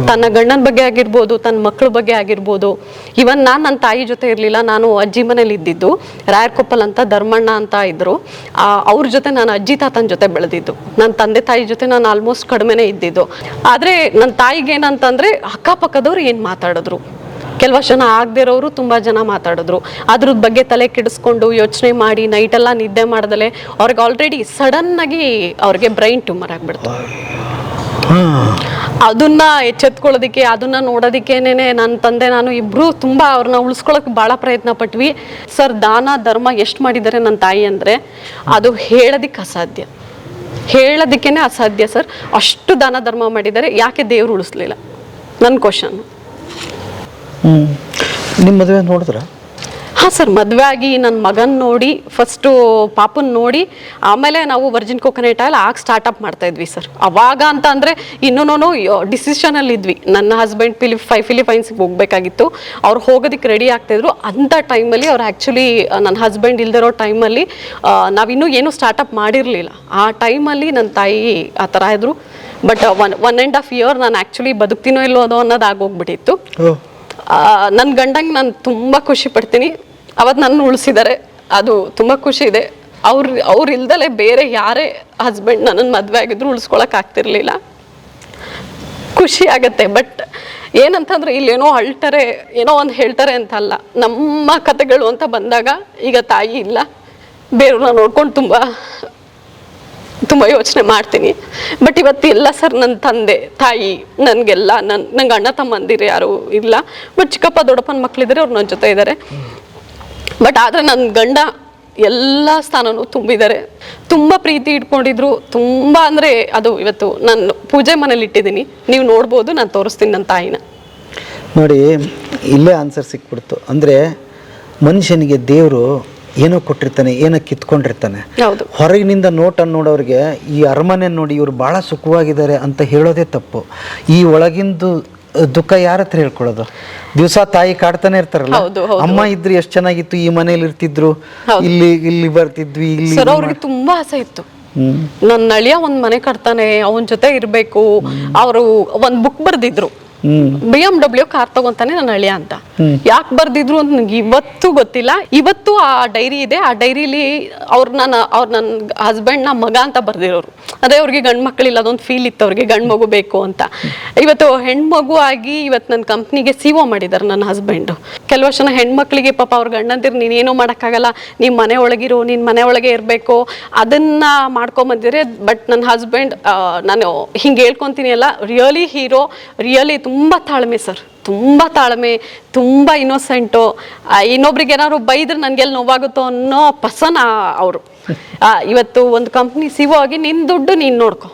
ತನ್ನ ಗಂಡನ ಬಗ್ಗೆ ಆಗಿರ್ಬೋದು, ತನ್ನ ಮಕ್ಕಳ ಬಗ್ಗೆ ಆಗಿರ್ಬೋದು. ಇವನ್ ನನ್ನ ತಾಯಿ ಜೊತೆ ಇರಲಿಲ್ಲ, ನಾನು ಅಜ್ಜಿ ಮನೇಲಿ ಇದ್ದಿದ್ದು. ರಾಯರ್ಕೊಪ್ಪಲ್ ಅಂತ ಧರ್ಮಣ್ಣ ಅಂತ ಇದ್ರು, ಅವ್ರ ಜೊತೆ ನಾನು ಅಜ್ಜಿ ತಾತನ ಜೊತೆ ಬೆಳೆದಿದ್ದು. ನನ್ನ ತಂದೆ ತಾಯಿ ಜೊತೆ ನಾನು ಆಲ್ಮೋಸ್ಟ್ ಕಡಿಮೆನೇ ಇದ್ದಿದ್ದು. ಆದರೆ ನನ್ನ ತಾಯಿಗೆ ಏನಂತಂದರೆ ಅಕ್ಕಪಕ್ಕದವ್ರು ಏನು ಮಾತಾಡಿದ್ರು, ಕೆಲವಷ್ಟು ಜನ ಆಗದಿರೋರು ತುಂಬ ಜನ ಮಾತಾಡಿದ್ರು. ಅದ್ರದ್ದು ಬಗ್ಗೆ ತಲೆ ಕೆಡಿಸ್ಕೊಂಡು ಯೋಚನೆ ಮಾಡಿ ನೈಟೆಲ್ಲ ನಿದ್ದೆ ಮಾಡ್ದಲೆ ಅವ್ರಿಗೆ ಆಲ್ರೆಡಿ ಸಡನ್ನಾಗಿ ಅವ್ರಿಗೆ ಬ್ರೈನ್ ಟ್ಯೂಮರ್ ಆಗಿಬಿಡ್ತು. ಅದನ್ನ ಎಚ್ಚೆತ್ಕೊಳ್ಳೋದಕ್ಕೆ, ಅದನ್ನ ನೋಡೋದಕ್ಕೇನೆ ನನ್ನ ತಂದೆ ನಾನು ಇಬ್ರು ತುಂಬಾ ಅವ್ರನ್ನ ಉಳಿಸ್ಕೊಳ್ಳೋಕೆ ಭಾಳ ಪ್ರಯತ್ನ ಪಟ್ವಿ ಸರ್. ದಾನ ಧರ್ಮ ಎಷ್ಟು ಮಾಡಿದ್ದಾರೆ ನನ್ನ ತಾಯಿ ಅಂದರೆ ಅದು ಹೇಳೋದಕ್ಕೆ ಅಸಾಧ್ಯ, ಹೇಳೋದಕ್ಕೇನೆ ಅಸಾಧ್ಯ ಸರ್. ಅಷ್ಟು ದಾನ ಧರ್ಮ ಮಾಡಿದ್ದಾರೆ. ಯಾಕೆ ದೇವ್ರು ಉಳಿಸ್ಲಿಲ್ಲ? ನನ್ನ ಕ್ವಶನ್. ನಿಮ್ಮ ಮದುವೆ ನೋಡಿದ್ರ? ಹಾಂ ಸರ್, ಮದುವೆ ಆಗಿ ನನ್ನ ಮಗನ ನೋಡಿ, ಫಸ್ಟು ಪಾಪನ ನೋಡಿ, ಆಮೇಲೆ ನಾವು ವರ್ಜಿನ್ ಕೋಕೋನಟ್ ಆಯಿಲ್ ಆಗ ಸ್ಟಾರ್ಟಪ್ ಮಾಡ್ತಾಯಿದ್ವಿ ಸರ್. ಅವಾಗ ಅಂತ ಅಂದರೆ ಇನ್ನೂ ಡಿಸಿಷನಲ್ಲಿ ಇದ್ವಿ. ನನ್ನ ಹಸ್ಬೆಂಡ್ ಫಿಲಿಪೈನ್ಸ್ಗೆ ಹೋಗಬೇಕಾಗಿತ್ತು, ಅವ್ರು ಹೋಗೋದಕ್ಕೆ ರೆಡಿ ಆಗ್ತಾಯಿದ್ರು. ಅಂಥ ಟೈಮಲ್ಲಿ ಅವ್ರು ಆ್ಯಕ್ಚುಲಿ ನನ್ನ ಹಸ್ಬೆಂಡ್ ಇಲ್ದಿರೋ ಟೈಮಲ್ಲಿ ನಾವಿನ್ನೂ ಏನೂ ಸ್ಟಾರ್ಟಪ್ ಮಾಡಿರಲಿಲ್ಲ. ಆ ಟೈಮಲ್ಲಿ ನನ್ನ ತಾಯಿ ಆ ಥರ ಇದ್ರು. ಬಟ್ 1.5 ಇಯರ್ ನಾನು ಆ್ಯಕ್ಚುಲಿ ಬದುಕ್ತೀನೋ ಇಲ್ಲೋದೋ ಅನ್ನೋದು ಆಗೋಗ್ಬಿಟ್ಟಿತ್ತು. ನನ್ನ ಗಂಡಂಗೆ ನಾನು ತುಂಬ ಖುಷಿ ಪಡ್ತೀನಿ. ಅವತ್ತು ನನ್ನ ಉಳಿಸಿದ್ದಾರೆ, ಅದು ತುಂಬ ಖುಷಿ ಇದೆ. ಅವ್ರು ಇಲ್ದಲೇ ಬೇರೆ ಯಾರೇ ಹಸ್ಬೆಂಡ್ ನನ್ನನ್ನು ಮದುವೆ ಆಗಿದ್ರು ಉಳಿಸ್ಕೊಳಕ್ಕೆ ಆಗ್ತಿರ್ಲಿಲ್ಲ. ಖುಷಿ ಆಗತ್ತೆ. ಬಟ್ ಏನಂತಂದ್ರೆ ಇಲ್ಲೇನೋ ಅಳ್ತಾರೆ, ಏನೋ ಒಂದು ಹೇಳ್ತಾರೆ ಅಂತಲ್ಲ. ನಮ್ಮ ಕತೆಗಳು ಅಂತ ಬಂದಾಗ ಈಗ ತಾಯಿ ಇಲ್ಲ, ಬೇರೆಯವ್ರನ್ನ ನೋಡ್ಕೊಂಡು ತುಂಬ ಯೋಚನೆ ಮಾಡ್ತೀನಿ. ಬಟ್ ಇವತ್ತು ಇಲ್ಲ ಸರ್, ನನ್ನ ತಂದೆ ತಾಯಿ ನನಗೆಲ್ಲ ನಂಗೆ ಅಣ್ಣ ತಮ್ಮಂದಿರು ಯಾರು ಇಲ್ಲ. ಬಟ್ ಚಿಕ್ಕಪ್ಪ ದೊಡ್ಡಪ್ಪನ ಮಕ್ಕಳಿದ್ದಾರೆ, ಅವ್ರು ನನ್ನ ಜೊತೆ ಇದ್ದಾರೆ. ಬಟ್ ಆದರೆ ನನ್ನ ಗಂಡ ಎಲ್ಲ ಸ್ಥಾನನೂ ತುಂಬಿದ್ದಾರೆ. ತುಂಬ ಪ್ರೀತಿ ಇಟ್ಕೊಂಡಿದ್ರು. ತುಂಬ ಅಂದರೆ ಅದು ಇವತ್ತು ನಾನು ಪೂಜೆ ಮನೇಲಿ ಇಟ್ಟಿದ್ದೀನಿ, ನೀವು ನೋಡ್ಬೋದು, ನಾನು ತೋರಿಸ್ತೀನಿ ನನ್ನ ತಾಯಿನ. ನೋಡಿ, ಇಲ್ಲೇ ಆನ್ಸರ್ ಸಿಕ್ಬಿಡ್ತು. ಅಂದರೆ ಮನುಷ್ಯನಿಗೆ ದೇವರು ಏನೋ ಕೊಟ್ಟಿರ್ತಾನೆ, ಏನೋ ಕಿತ್ಕೊಂಡಿರ್ತಾನೆ. ಹೌದು. ಹೊರಗಿನಿಂದ ನೋಡೋರಿಗೆ ಈ ಅರಮನೆ ನೋಡಿ ಇವ್ರು ಭಾಳ ಸುಖವಾಗಿದ್ದಾರೆ ಅಂತ ಹೇಳೋದೇ ತಪ್ಪು. ಈ ಒಳಗಿಂದು ದುಃಖ ಯಾರ ಹತ್ರ ಹೇಳ್ಕೊಳ್ಳೋದು? ದಿವಸ ತಾಯಿ ಕಾಡ್ತಾನೆ ಇರ್ತಾರಲ್ಲ, ಅಮ್ಮ ಇದ್ರೆ ಎಷ್ಟು ಚೆನ್ನಾಗಿತ್ತು, ಈ ಮನೇಲಿ ಇರ್ತಿದ್ರು, ಇಲ್ಲಿ ಬರ್ತಿದ್ವಿ, ಇಲ್ಲಿ. ಸರ್ ಅವ್ರಿಗೆ ತುಂಬಾ ಆಸೆ ಇತ್ತು, ನನ್ನ ಅಳಿಯ ಒಂದ್ ಮನೆ ಕಟ್ತಾನೆ, ಅವನ ಜೊತೆ ಇರ್ಬೇಕು. ಅವರು ಒಂದ್ ಬುಕ್ ಬರ್ದಿದ್ರು, BMW ಕಾರ್ ತಗೊಂತಾನೆ ನನ್ನ ಅಳಿಯ ಅಂತ. ಯಾಕೆ ಬರ್ದಿದ್ರು ಅಂತ ನಂಗೆ ಇವತ್ತು ಗೊತ್ತಿಲ್ಲ. ಇವತ್ತು ಆ ಡೈರಿ ಇದೆ, ಆ ಡೈರಿಲಿ ಅವ್ರ ನನ್ನ ಹಸ್ಬೆಂಡ್ ನ ಮಗ ಅಂತ ಬರ್ದಿರೋರು. ಅದೇ ಅವ್ರಿಗೆ ಗಂಡು ಮಕ್ಕಳಿಲ್ಲ, ಅದೊಂದು ಫೀಲ್ ಇತ್ತು ಅವ್ರಿಗೆ, ಗಂಡು ಮಗು ಬೇಕು ಅಂತ. ಇವತ್ತು ಹೆಣ್ಮಗು ಆಗಿ ಇವತ್ತು ನನ್ನ ಕಂಪ್ನಿಗೆ CO ಮಾಡಿದ್ದಾರೆ ನನ್ನ ಹಸ್ಬೆಂಡ್. ಕೆಲವಷ್ಟು ಜನ ಹೆಣ್ಮಕ್ಳಿಗೆ ಪಾಪ ಅವ್ರ ಗಂಡಂದಿರು ನೀನೇನೋ ಮಾಡೋಕ್ಕಾಗಲ್ಲ, ನೀನ್ ಮನೆ ಒಳಗಿರು, ನೀನ್ ಮನೆ ಒಳಗೆ ಇರಬೇಕು, ಅದನ್ನ ಮಾಡ್ಕೊಂಬಂದಿದ್ರೆ. ಬಟ್ ನನ್ನ ಹಸ್ಬೆಂಡ್, ನಾನು ಹಿಂಗೆ ಹೇಳ್ಕೊತೀನಿ ಅಲ್ಲ, ರಿಯಲಿ ಹೀರೋ, ರಿಯಲಿ ತುಂಬ ತಾಳ್ಮೆ ಸರ್, ತುಂಬ ತಾಳ್ಮೆ, ತುಂಬ ಇನ್ನೋಸೆಂಟು. ಇನ್ನೊಬ್ರಿಗೆ ಏನಾದ್ರು ಬೈದ್ರೆ ನನಗೆಲ್ಲಿ ನೋವಾಗುತ್ತೋ ಅನ್ನೋ ಪರ್ಸನ್ ಅವರು. ಇವತ್ತು ಒಂದು ಕಂಪ್ನಿ CO ಆಗಿ ನಿನ್ನ ದುಡ್ಡು ನೀನು ನೋಡ್ಕೊ.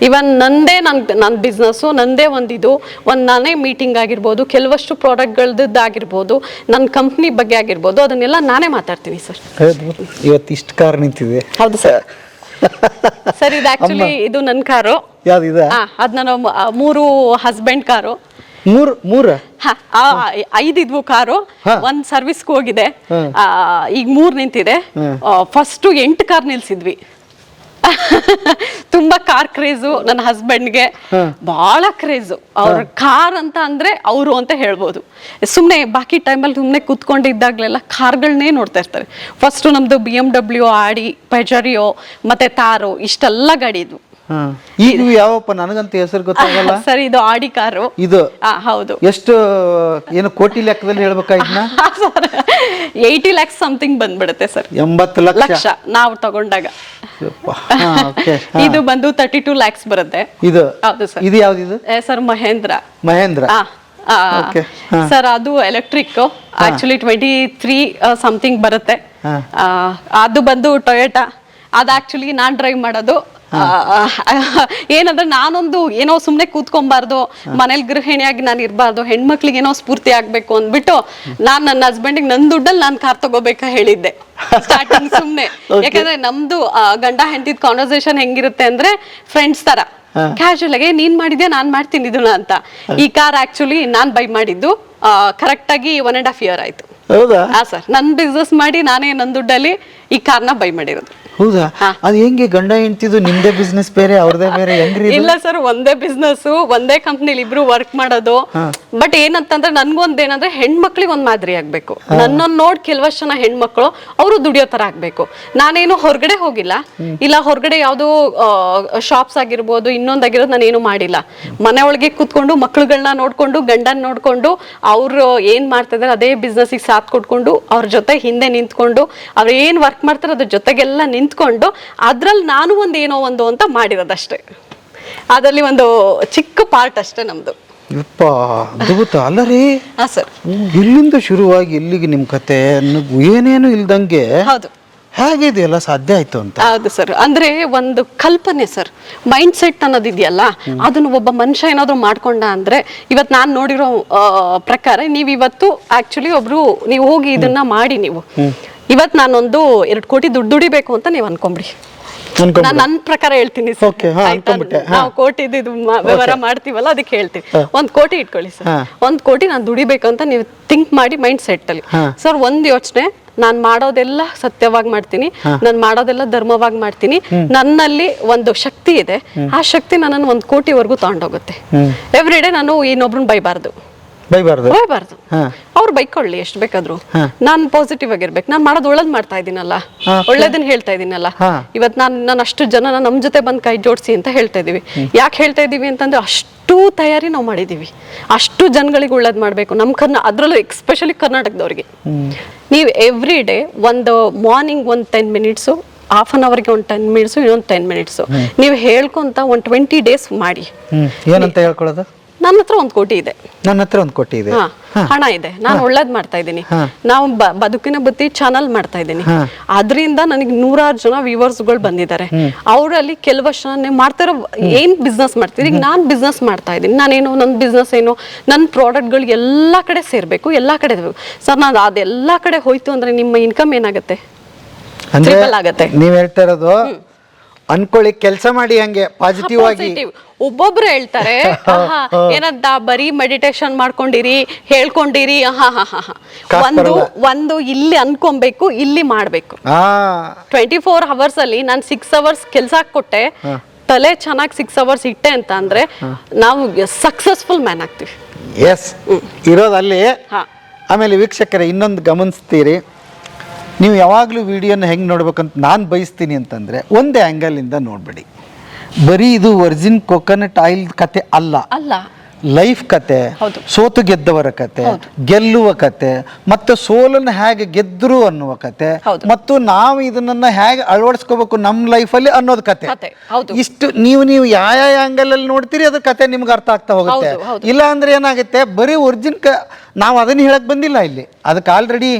ಇವನ್ ನಂದೇ ನನ್ನ ಬಿಸ್ನೆಸ್ಸು, ನಂದೇ ಒಂದು ನಾನೇ ಮೀಟಿಂಗ್ ಆಗಿರ್ಬೋದು, ಕೆಲವಷ್ಟು ಪ್ರಾಡಕ್ಟ್ಗಳದ್ದಾಗಿರ್ಬೋದು, ನನ್ನ ಕಂಪ್ನಿ ಬಗ್ಗೆ ಆಗಿರ್ಬೋದು, ಅದನ್ನೆಲ್ಲ ನಾನೇ ಮಾತಾಡ್ತೀನಿ ಸರ್. ಇವತ್ತು ಇಷ್ಟು ಕಾರ್ ನಿಂತಿದೆ. ಹೌದು ಸರ್. ಸರ್ ಇದು ಆಕ್ಚುಲಿ ಇದು ನನ್ನ ಕಾರು. ಯಾವ್ದು? ಅದ್ ನಾನು 3 ಹಸ್ಬೆಂಡ್ ಕಾರು. 3 5 ಇದ್ವು ಕಾರು, ಒಂದ್ ಸರ್ವಿಸ್ಗೆ ಹೋಗಿದೆ, ಈಗ 3 ನಿಂತಿದೆ. ಫಸ್ಟ್ 8 ಕಾರ್ ನಿಲ್ಸಿದ್ವಿ. ತುಂಬಾ ಕಾರ್ ಕ್ರೇಜು ನನ್ನ ಹಸ್ಬೆಂಡ್ಗೆ, ಬಹಳ ಕ್ರೇಜು. ಅವ್ರ ಕಾರ್ ಅಂತ ಅಂದ್ರೆ ಅವರು ಅಂತ ಹೇಳ್ಬೋದು. ಸುಮ್ನೆ ಬಾಕಿ ಟೈಮಲ್ಲಿ ಸುಮ್ನೆ ಕೂತ್ಕೊಂಡಿದ್ದಾಗ್ಲೆಲ್ಲ ಕಾರ್ಗಳನ್ನೇ ನೋಡ್ತಾ ಇರ್ತಾರೆ. ಫಸ್ಟ್ ನಮ್ದು BMW, ಆಡಿ, ಪೆಜರಿಯೋ ಮತ್ತೆ ತಾರೋ, ಇಷ್ಟೆಲ್ಲ ಗಾಡಿ ಇದ್ವು. ಈಗ ಯಾವಪ್ಪ ನನಗಂತ ಹೆಸರು ಗೊತ್ತಾಗಲ್ಲ ಸರ್. ಇದು ಆಡಿ ಕಾರು. ಇದು ಹೌದು. ಎಷ್ಟು ಏನು ಕೋಟಿ ಲೆಕ್ಕದಲ್ಲಿ ಹೇಳ್ಬೇಕಾಯ್ತು? 80 lakhs ಸಮಥಿಂಗ್ ಬಂದ್ಬಿಡುತ್ತೆ ಸರ್. 80 ಲಕ್ಷ ನಾವು ತಗೊಂಡಾಗ. ಇದು ಬಂದು 32 lakhs ಬರುತ್ತೆ. ಇದು ಹೌದು ಸರ್. ಇದು ಯಾವ್ದು? ಸರ್ ಮಹೇಂದ್ರ. ಸರ್ ಅದು ಎಲೆಕ್ಟ್ರಿಕ್, ಆಕ್ಚುಲಿ 23 ಸಮಥಿಂಗ್ ಬರುತ್ತೆ. ಅದು ಬಂದು ಟೊಯೋಟಾ. ಅದು ಆಕ್ಚುಲಿ ನಾನ್ ಡ್ರೈವ್ ಮಾಡೋದು. ಏನಂದ್ರೆ ನಾನೊಂದು ಏನೋ ಸುಮ್ನೆ ಕೂತ್ಕೊಬಾರ್ದು, ಮನೇಲಿ ಗೃಹಿಣಿಯಾಗಿ ನಾನು ಇರಬಾರ್ದು, ಹೆಣ್ಮಕ್ಳಿಗೆ ಏನೋ ಸ್ಫೂರ್ತಿ ಆಗ್ಬೇಕು ಅಂದ್ಬಿಟ್ಟು ನಾನು ನನ್ನ ಹಸ್ಬೆಂಡಿಗೆ ನನ್ನ ದುಡ್ಡಲ್ಲಿ ನಾನು ಕಾರ್ ತಗೋಬೇಕಾ ಹೇಳಿದ್ದೆ ಸ್ಟಾರ್ಟಿಂಗ್ ಸುಮ್ನೆ. ಯಾಕಂದ್ರೆ ನಮ್ದು ಗಂಡ ಹೆಂಡತಿದ್ ಕಾನ್ವರ್ಸೇಷನ್ ಹೆಂಗಿರುತ್ತೆ ಅಂದ್ರೆ ಫ್ರೆಂಡ್ಸ್ ತರ ಕ್ಯಾಶುಯಲ್ ಆಗಿ, ನೀನ್ ಮಾಡಿದ್ಯಾ ನಾನ್ ಮಾಡ್ತೀನಿ ಇದನ್ನ ಅಂತ. ಈ ಕಾರ್ ಆಕ್ಚುಲಿ ನಾನ್ ಬೈ ಮಾಡಿದ್ದು ಕರೆಕ್ಟ್ ಆಗಿ 1.5 year ಆಯ್ತು. ಹೌದಾ? ಸರ್, ನನ್ ಬಿಸ್ನೆಸ್ ಮಾಡಿ ನಾನೇ ನನ್ನ ದುಡ್ಡಲ್ಲಿ ಈ ಕಾರ್ನ ಬೈ ಮಾಡಿರೋದು. ಹೌದಾ? ಅದು ಹೆಂಗೆ ಗಂಡ ಹೆಂಡ್ತಿದು? ನಿಮ್ದೇ ಬಿಸ್ನೆಸ್ ಬೇರೆ, ಅವ್ರದೇ ಬೇರೆ, ಹೆಂಗ್ರಿ? ಇಲ್ಲ ಸರ್, ಒಂದೇ ಬಿಸ್ನೆಸ್, ಒಂದೇ ಕಂಪ್ನಿಲಿ ಇಬ್ರು ವರ್ಕ್ ಮಾಡೋದು. ಬಟ್ ಏನಂತಂದ್ರೆ ನನ್ಗೊಂದೇನಂದ್ರೆ ಹೆಣ್ಮಕ್ಳಿಗೆ ಒಂದ್ ಮಾದರಿ ಆಗ್ಬೇಕು. ನನ್ನನ್ನು ನೋಡ್ ಕೆಲವಷ್ಟು ಜನ ಹೆಣ್ಮಕ್ಳು ಅವರು ದುಡಿಯೋ ತರ ಆಗ್ಬೇಕು. ನಾನೇನು ಹೊರಗಡೆ ಹೋಗಿಲ್ಲ, ಇಲ್ಲ ಹೊರಗಡೆ ಯಾವ್ದು ಶಾಪ್ಸ್ ಆಗಿರ್ಬೋದು, ಇನ್ನೊಂದಾಗಿರೋದು ನಾನೇನು ಮಾಡಿಲ್ಲ. ಮನೆ ಒಳಗೆ ಕೂತ್ಕೊಂಡು ಮಕ್ಳುಗಳನ್ನ ನೋಡ್ಕೊಂಡು, ಗಂಡನ್ ನೋಡ್ಕೊಂಡು, ಅವ್ರು ಏನ್ ಮಾಡ್ತಿದಾರೆ ಅದೇ ಬಿಸ್ನೆಸ್ ಸಾಥ್ ಕೊಟ್ಕೊಂಡು, ಅವ್ರ ಜೊತೆ ಹಿಂದೆ ನಿಂತ್ಕೊಂಡು, ಅವ್ರು ಏನ್ ವರ್ಕ್ ಮಾಡ್ತಾರೆ ಅದ್ರ ಜೊತೆಗೆಲ್ಲ ನಿಂತ್ಕೊಂಡು, ಅದ್ರಲ್ಲಿ ನಾನು ಏನೋ ಒಂದು ಅಂತ ಮಾಡಿರೋದಷ್ಟೇ. ಅದರಲ್ಲಿ ಒಂದು ಚಿಕ್ಕ ಪಾರ್ಟ್ ಅಷ್ಟೇ ನಮ್ದು. ಅದ್ಭುತ ಅಲ್ಲ ರೀ? ಸರ್, ಇಲ್ಲಿಂದ ಶುರುವಾಗಿ ಇಲ್ಲಿಗೆ ನಿಮ್ ಕತೆ ಏನೇನು ಇಲ್ದಂಗೆ ಹೌದು, ಹೇಗೆ ಇದೆಲ್ಲ ಸಾಧ್ಯ ಆಯ್ತು ಅಂತ? ಹೌದು ಸರ್. ಅಂದ್ರೆ ಒಂದು ಕಲ್ಪನೆ ಸರ್, ಮೈಂಡ್ ಸೆಟ್ ಅನ್ನೋದಿದೆಯಲ್ಲ, ಅದನ್ನು ಒಬ್ಬ ಮನುಷ್ಯ ಏನಾದ್ರು ಮಾಡ್ಕೊಂಡ ಅಂದ್ರೆ, ಇವತ್ತು ನಾನು ನೋಡಿರೋ ಪ್ರಕಾರ ನೀವು ಇವತ್ತು ಆಕ್ಚುಲಿ ಒಬ್ರು ನೀವು ಹೋಗಿ ಇದನ್ನ ಮಾಡಿ, ನೀವು ಇವತ್ತು ನಾನೊಂದು 2 ಕೋಟಿ ದುಡ್ಡು ದುಡಿಬೇಕು ಅಂತ ನೀವು ಅನ್ಕೊಂಬಿಡಿ. ನಾನು ನನ್ನ ಪ್ರಕಾರ ಹೇಳ್ತೀನಿ ಸರ್. ನಾವು ಕೋಟಿ ವ್ಯವಹಾರ ಮಾಡ್ತೀವಲ್ಲ, ಅದಕ್ಕೆ ಹೇಳ್ತೀವಿ. 1 ಕೋಟಿ ಇಟ್ಕೊಳ್ಳಿ ಸರ್. 1 ಕೋಟಿ ನಾನು ದುಡಿಬೇಕು ಅಂತ ನೀವು ಥಿಂಕ್ ಮಾಡಿ ಮೈಂಡ್ ಸೆಟ್ ಅಲ್ಲಿ ಸರ್. ಒಂದು ಯೋಚನೆ, ನಾನ್ ಮಾಡೋದೆಲ್ಲ ಸತ್ಯವಾಗಿ ಮಾಡ್ತೀನಿ, ನಾನು ಮಾಡೋದೆಲ್ಲ ಧರ್ಮವಾಗಿ ಮಾಡ್ತೀನಿ, ನನ್ನಲ್ಲಿ ಒಂದು ಶಕ್ತಿ ಇದೆ, ಆ ಶಕ್ತಿ ನನ್ನನ್ನು 1 ಕೋಟಿವರೆಗೂ ತಗೊಂಡೋಗುತ್ತೆ. ಎವ್ರಿ ಡೇ ನಾನು ಇನ್ನೊಬ್ರನ್ನ ಬೈಬಾರ್ದು, ಬೈಬಾರ್ದು. ಬೈಬಾರ್ದು. ಅವ್ರು ಬೈಕೊಳ್ಳಿ ಎಷ್ಟು ಬೇಕಾದ್ರು. ನಾನ್ ಪಾಸಿಟಿವ್ ಆಗಿರ್ಬೇಕು. ನಾನ್ ಮಾಡೋದು ಒಳ್ಳೇದ್ ಮಾಡ್ತಾ ಇದೀನಲ್ಲ, ಒಳ್ಳೇದನ್ನ ಹೇಳ್ತಾ ಇದೀನಲ್ಲ. ಇವತ್ ನಾನು ಅಷ್ಟು ಜನ ನಮ್ ಜೊತೆ ಬಂದ್ ಕೈ ಜೋಡಿಸಿ ಅಂತ ಹೇಳ್ತಾ ಇದೀವಿ. ಯಾಕೆ ಹೇಳ್ತಾ ಇದೀವಿ ಅಂತಂದ್ರೆ ಅಷ್ಟು ತಯಾರಿ ನಾವು ಮಾಡಿದೀವಿ. ಅಷ್ಟು ಜನಗಳಿಗೆ ಒಳ್ಳೇದ್ ಮಾಡ್ಬೇಕು. ನಮ್ ಅದ್ರಲ್ಲೂ ಎಸ್ಪೆಷಲಿ ಕರ್ನಾಟಕದವ್ರಿಗೆ ನೀವು ಎವ್ರಿ ಡೇ ಒಂದು ಮಾರ್ನಿಂಗ್ ಒಂದು 10 minutes, ಹಾಫ್ ಅನ್ ಅವರ್ಗೆ ಒಂದು 10 minutes, ಇನ್ನೊಂದು 10 minutes ನೀವು ಹೇಳ್ಕೊಂತ ಒಂದು 20 days ಮಾಡಿ. ಏನಂತ ಹೇಳ್ಕೊಳ್ಳೋದು? ನನ್ನ ಹತ್ರ 1 ಕೋಟಿ ಇದೆ, ನನ್ನ ಹತ್ರ 1 ಕೋಟಿ ಇದೆ, ಹಣ ಇದೆ, ನಾನು ಒಳ್ಳೇದ್ ಮಾಡ್ತಾ ಇದ್ದೀನಿ, ನಾವು ಬದುಕಿನ ಬುತ್ತಿ ಚಾನಲ್ ಮಾಡ್ತಾ ಇದ್ದೀನಿ, ಅದರಿಂದ ನನಗೆ 100 ಜನ ವ್ಯೂವರ್ಸ್ಗಳು ಬಂದಿದ್ದಾರೆ. ಅವರಲ್ಲಿ ಕೆಲವಷ್ಟು ಮಾಡ್ತಾರೋ ಏನ್ ಬಿಸ್ನೆಸ್ ಮಾಡ್ತೀರಿ. ಈಗ ನಾನ್ ಬಿಸ್ನೆಸ್ ಮಾಡ್ತಾ ಇದ್ದೀನಿ. ನಾನೇನು ನನ್ನ ಬಿಸ್ನೆಸ್ ಏನು, ನನ್ನ ಪ್ರಾಡಕ್ಟ್ಗಳು ಎಲ್ಲಾ ಕಡೆ ಸೇರ್ಬೇಕು, ಎಲ್ಲಾ ಕಡೆ ಸರ್. ನಾನು ಅದೆಲ್ಲಾ ಕಡೆ ಹೋಯ್ತು ಅಂದ್ರೆ ನಿಮ್ಮ ಇನ್ಕಮ್ ಏನಾಗುತ್ತೆ? ಅಂದ್ರೆ ನೀವ್ ಹೇಳ್ತಾ ಇರೋದು ಅನ್ಕೊಳ್ಳಿ, ಕೆಲಸ ಮಾಡಿ ಹಂಗೆ ಪಾಸಿಟಿವ್ ಆಗಿ. ಒಬ್ಬೊಬ್ರು ಹೇಳ್ತಾರೆ ಏನಂತ ಬರೀ ಮೆಡಿಟೇಷನ್ ಮಾಡ್ಕೊಂಡಿರಿ, ಹೇಳ್ಕೊಂಡಿರಿ. ಒಂದು ಇಲ್ಲಿ ಅನ್ಕೊಬೇಕು, ಇಲ್ಲಿ ಮಾಡ್ಬೇಕು. 24 hours ಅಲ್ಲಿ ನಾನು 6 hours ಕೆಲ್ಸ ಕೊಟ್ಟೆ, ತಲೆ ಚೆನ್ನಾಗಿ 6 hours ಇಟ್ಟೆ ಅಂತ ಅಂದ್ರೆ ನಾವು ಸಕ್ಸಸ್ಫುಲ್ ಮ್ಯಾನ್ ಆಗ್ತೀವಿ. ಎಸ್, ಇರೋದಲ್ಲಿ. ಆಮೇಲೆ ವೀಕ್ಷಕರೇ ಇನ್ನೊಂದು ಗಮನಿಸ್ತೀರಿ, ನೀವು ಯಾವಾಗಲೂ ವಿಡಿಯೋನ ಹೆಂಗೆ ನೋಡ್ಬೇಕಂತ ನಾನು ಬಯಸ್ತೀನಿ ಅಂತಂದರೆ ಒಂದೇ ಆ್ಯಂಗಲಿಂದ ನೋಡಬೇಡಿ. ಬರೀ ಇದು ವರ್ಜಿನ್ ಕೊಕೊನಟ್ ಆಯಿಲ್ ಕತೆ ಅಲ್ಲ, ಲೈಫ್ ಕತೆ, ಸೋತು ಗೆದ್ದವರ ಕತೆ, ಗೆಲ್ಲುವ ಕತೆ, ಮತ್ತು ಸೋಲನ್ನು ಹೇಗೆ ಗೆದ್ರು ಅನ್ನುವ ಕತೆ, ಮತ್ತು ನಾವು ಇದನ್ನ ಹೇಗೆ ಅಳವಡಿಸ್ಕೋಬೇಕು ನಮ್ಮ ಲೈಫಲ್ಲಿ ಅನ್ನೋದು ಕತೆ. ಇಷ್ಟು ನೀವು ಯಾವ ಆ್ಯಂಗಲ್ ಅಲ್ಲಿ ನೋಡ್ತೀರಿ ಅದ್ರ ಕತೆ ನಿಮ್ಗೆ ಅರ್ಥ ಆಗ್ತಾ ಹೋಗುತ್ತೆ. ಇಲ್ಲ ಅಂದ್ರೆ ಏನಾಗುತ್ತೆ, ಬರೀ ಒರಿಜಿನ್ ನಾವು ಅದನ್ನ ಹೇಳಕ್ ಬಂದಿಲ್ಲ ಇಲ್ಲಿ. ಅದಕ್ಕೆ ಆಲ್ರೆಡಿ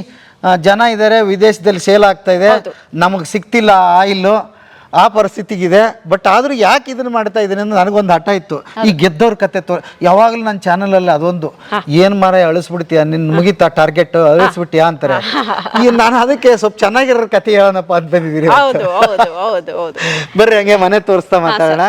ಜನ ಇದ್ದಾರೆ, ವಿದೇಶದಲ್ಲಿ ಸೇಲ್ ಆಗ್ತಾ ಇದೆ, ನಮಗೆ ಸಿಗ್ತಿಲ್ಲ ಆಯಿಲ್ಲು, ಆ ಪರಿಸ್ಥಿತಿಗಿದೆ. ಬಟ್ ಆದ್ರೂ ಯಾಕೆ ಇದನ್ನ ಮಾಡ್ತಾ ಇದ್ದೀನಿ ಅಂದ್ರೆ ನನಗೊಂದು ಹಠ ಇತ್ತು. ಈ ಗೆದ್ದವ್ರ ಕತೆ ಯಾವಾಗಲೂ ನನ್ನ ಚಾನಲಲ್ಲಿ ಅದೊಂದು ಏನ್ ಮಾರ ಅಳಿಸ್ಬಿಡ್ತೀಯ, ನಿನ್ ಮುಗಿತಾ ಟಾರ್ಗೆಟ್ ಅಳಿಸ್ಬಿಟ್ಟಿಯಾ ಅಂತಾರೆ. ಈ ನಾನು ಅದಕ್ಕೆ ಸ್ವಲ್ಪ ಚೆನ್ನಾಗಿರೋ ಕತೆ ಹೇಳೋಣಪ್ಪ ಅಂತ ಬಂದಿದ್ದೀರಿ. ಬರ್ರಿ ಹಂಗೆ ಮನೆ ತೋರಿಸ್ತಾ ಮಾತಾಡೋಣ.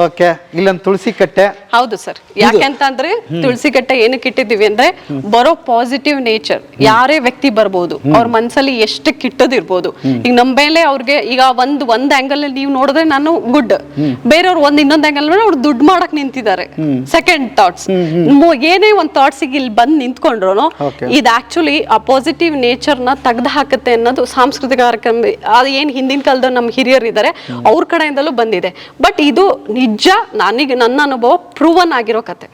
ಓಕೆ, ಇಲ್ಲೊಂದು ತುಳಸಿ ಕಟ್ಟೆ. ಹೌದು ಸರ್, ಯಾಕೆಂತಂದ್ರೆ ತುಳಸಿ ಕಟ್ಟೆ ಏನಕ್ಕೆ ಇಟ್ಟಿದ್ದೀವಿ ಅಂದ್ರೆ ಬರೋ ಪಾಸಿಟಿವ್ ನೇಚರ್ ಯಾರೇ ವ್ಯಕ್ತಿ ಬರ್ಬೋದು, ಅವ್ರ ಮನ್ಸಲ್ಲಿ ಎಷ್ಟು ಕಿಟ್ಟದಿರ್ಬೋದು. ಈಗ ನಮ್ಮ ಮೇಲೆ ಅವ್ರಿಗೆ ಈಗ ಒಂದ್ ಆಂಗಲ್ ನೀವು ನೋಡಿದ್ರೆ ನಾನು ಗುಡ್, ಬೇರೆಯವ್ರು ಇನ್ನೊಂದ್ ಆಂಗಲ್ ಅವ್ರು ದುಡ್ಡು ಮಾಡಕ್ ನಿಂತಿದ್ದಾರೆ. ಸೆಕೆಂಡ್ ಥಾಟ್ಸ್, ಏನೇ ಒಂದ್ ಥಾಟ್ಸ್ ಇಲ್ಲಿ ಬಂದ್ ನಿಂತ್ಕೊಂಡ್ರು ಇದು ಆಕ್ಚುಲಿ ಆ ಪಾಸಿಟಿವ್ ನೇಚರ್ ನ ತೆಗ್ದು ಹಾಕುತ್ತೆ ಅನ್ನೋದು ಸಾಂಸ್ಕೃತಿಕ ಕಾರ್ಯಕ್ರಮ. ಅದು ಏನ್ ಹಿಂದಿನ ಕಾಲದ ನಮ್ಮ ಹಿರಿಯರು ಇದ್ದಾರೆ ಅವ್ರ ಕಡೆಯಿಂದಲೂ ಬಂದಿದೆ. ಬಟ್ ಇದು ನಿಜ, ನನ್ನ ಅನುಭವ ಪ್ರೂವನ್ ಆಗಿರೋ ಕತೆ.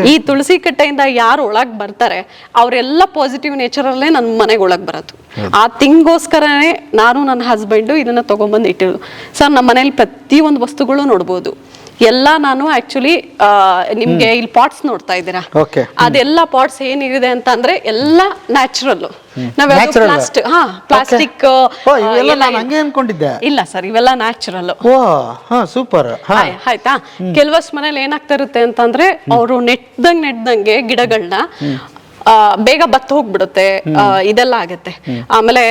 ಈ ತುಳಸಿ ಕಟ್ಟೆಯಿಂದ ಯಾರು ಒಳಗ್ ಬರ್ತಾರೆ ಅವರೆಲ್ಲ ಪಾಸಿಟಿವ್ ನೇಚರ್ ಅಲ್ಲೇ ನನ್ನ ಮನೆಗೆ ಒಳಗ್ ಬರೋದು. ಆ ತಿಂಗೋಸ್ಕರನೇ ನಾನು ನನ್ನ ಹಸ್ಬೆಂಡು ಇದನ್ನ ತಗೊಂಡ್ಬಂದು ಇಟ್ಟಿರೋದು. ಸರ್, ನಮ್ಮ ಮನೇಲಿ ಪ್ರತಿಯೊಂದು ವಸ್ತುಗಳು ನೋಡ್ಬೋದು. ಎಲ್ಲ ನಾನು ಆಕ್ಚುಲಿ ನಿಮ್ಗೆ ಇಲ್ಲಿ ಪಾಟ್ಸ್ ನೋಡ್ತಾ ಇದ್ದೀರಾ, ಅದೆಲ್ಲ ಪಾಟ್ಸ್ ಏನಿದೆ ಅಂತ ಅಂದ್ರೆ ಎಲ್ಲ ನ್ಯಾಚುರಲ್. ಪ್ಲಾಸ್ಟಿಕ್ ಇಲ್ಲ ಸರ್, ಇವೆಲ್ಲ ನ್ಯಾಚುರಲ್. ಸೂಪರ್. ಆಯ್ತಾ, ಕೆಲವಷ್ಟು ಮನೇಲಿ ಏನಾಗ್ತಾ ಇರುತ್ತೆ ಅಂತಂದ್ರೆ ಅವರು ನೆಟ್ದಂಗೆ ಗಿಡಗಳನ್ನ ಬೇಗ ಬತ್ತ ಹೋಗ್ಬಿಡುತ್ತೆ, ಇದೆಲ್ಲ ಆಗತ್ತೆ. ಆಮೇಲೆ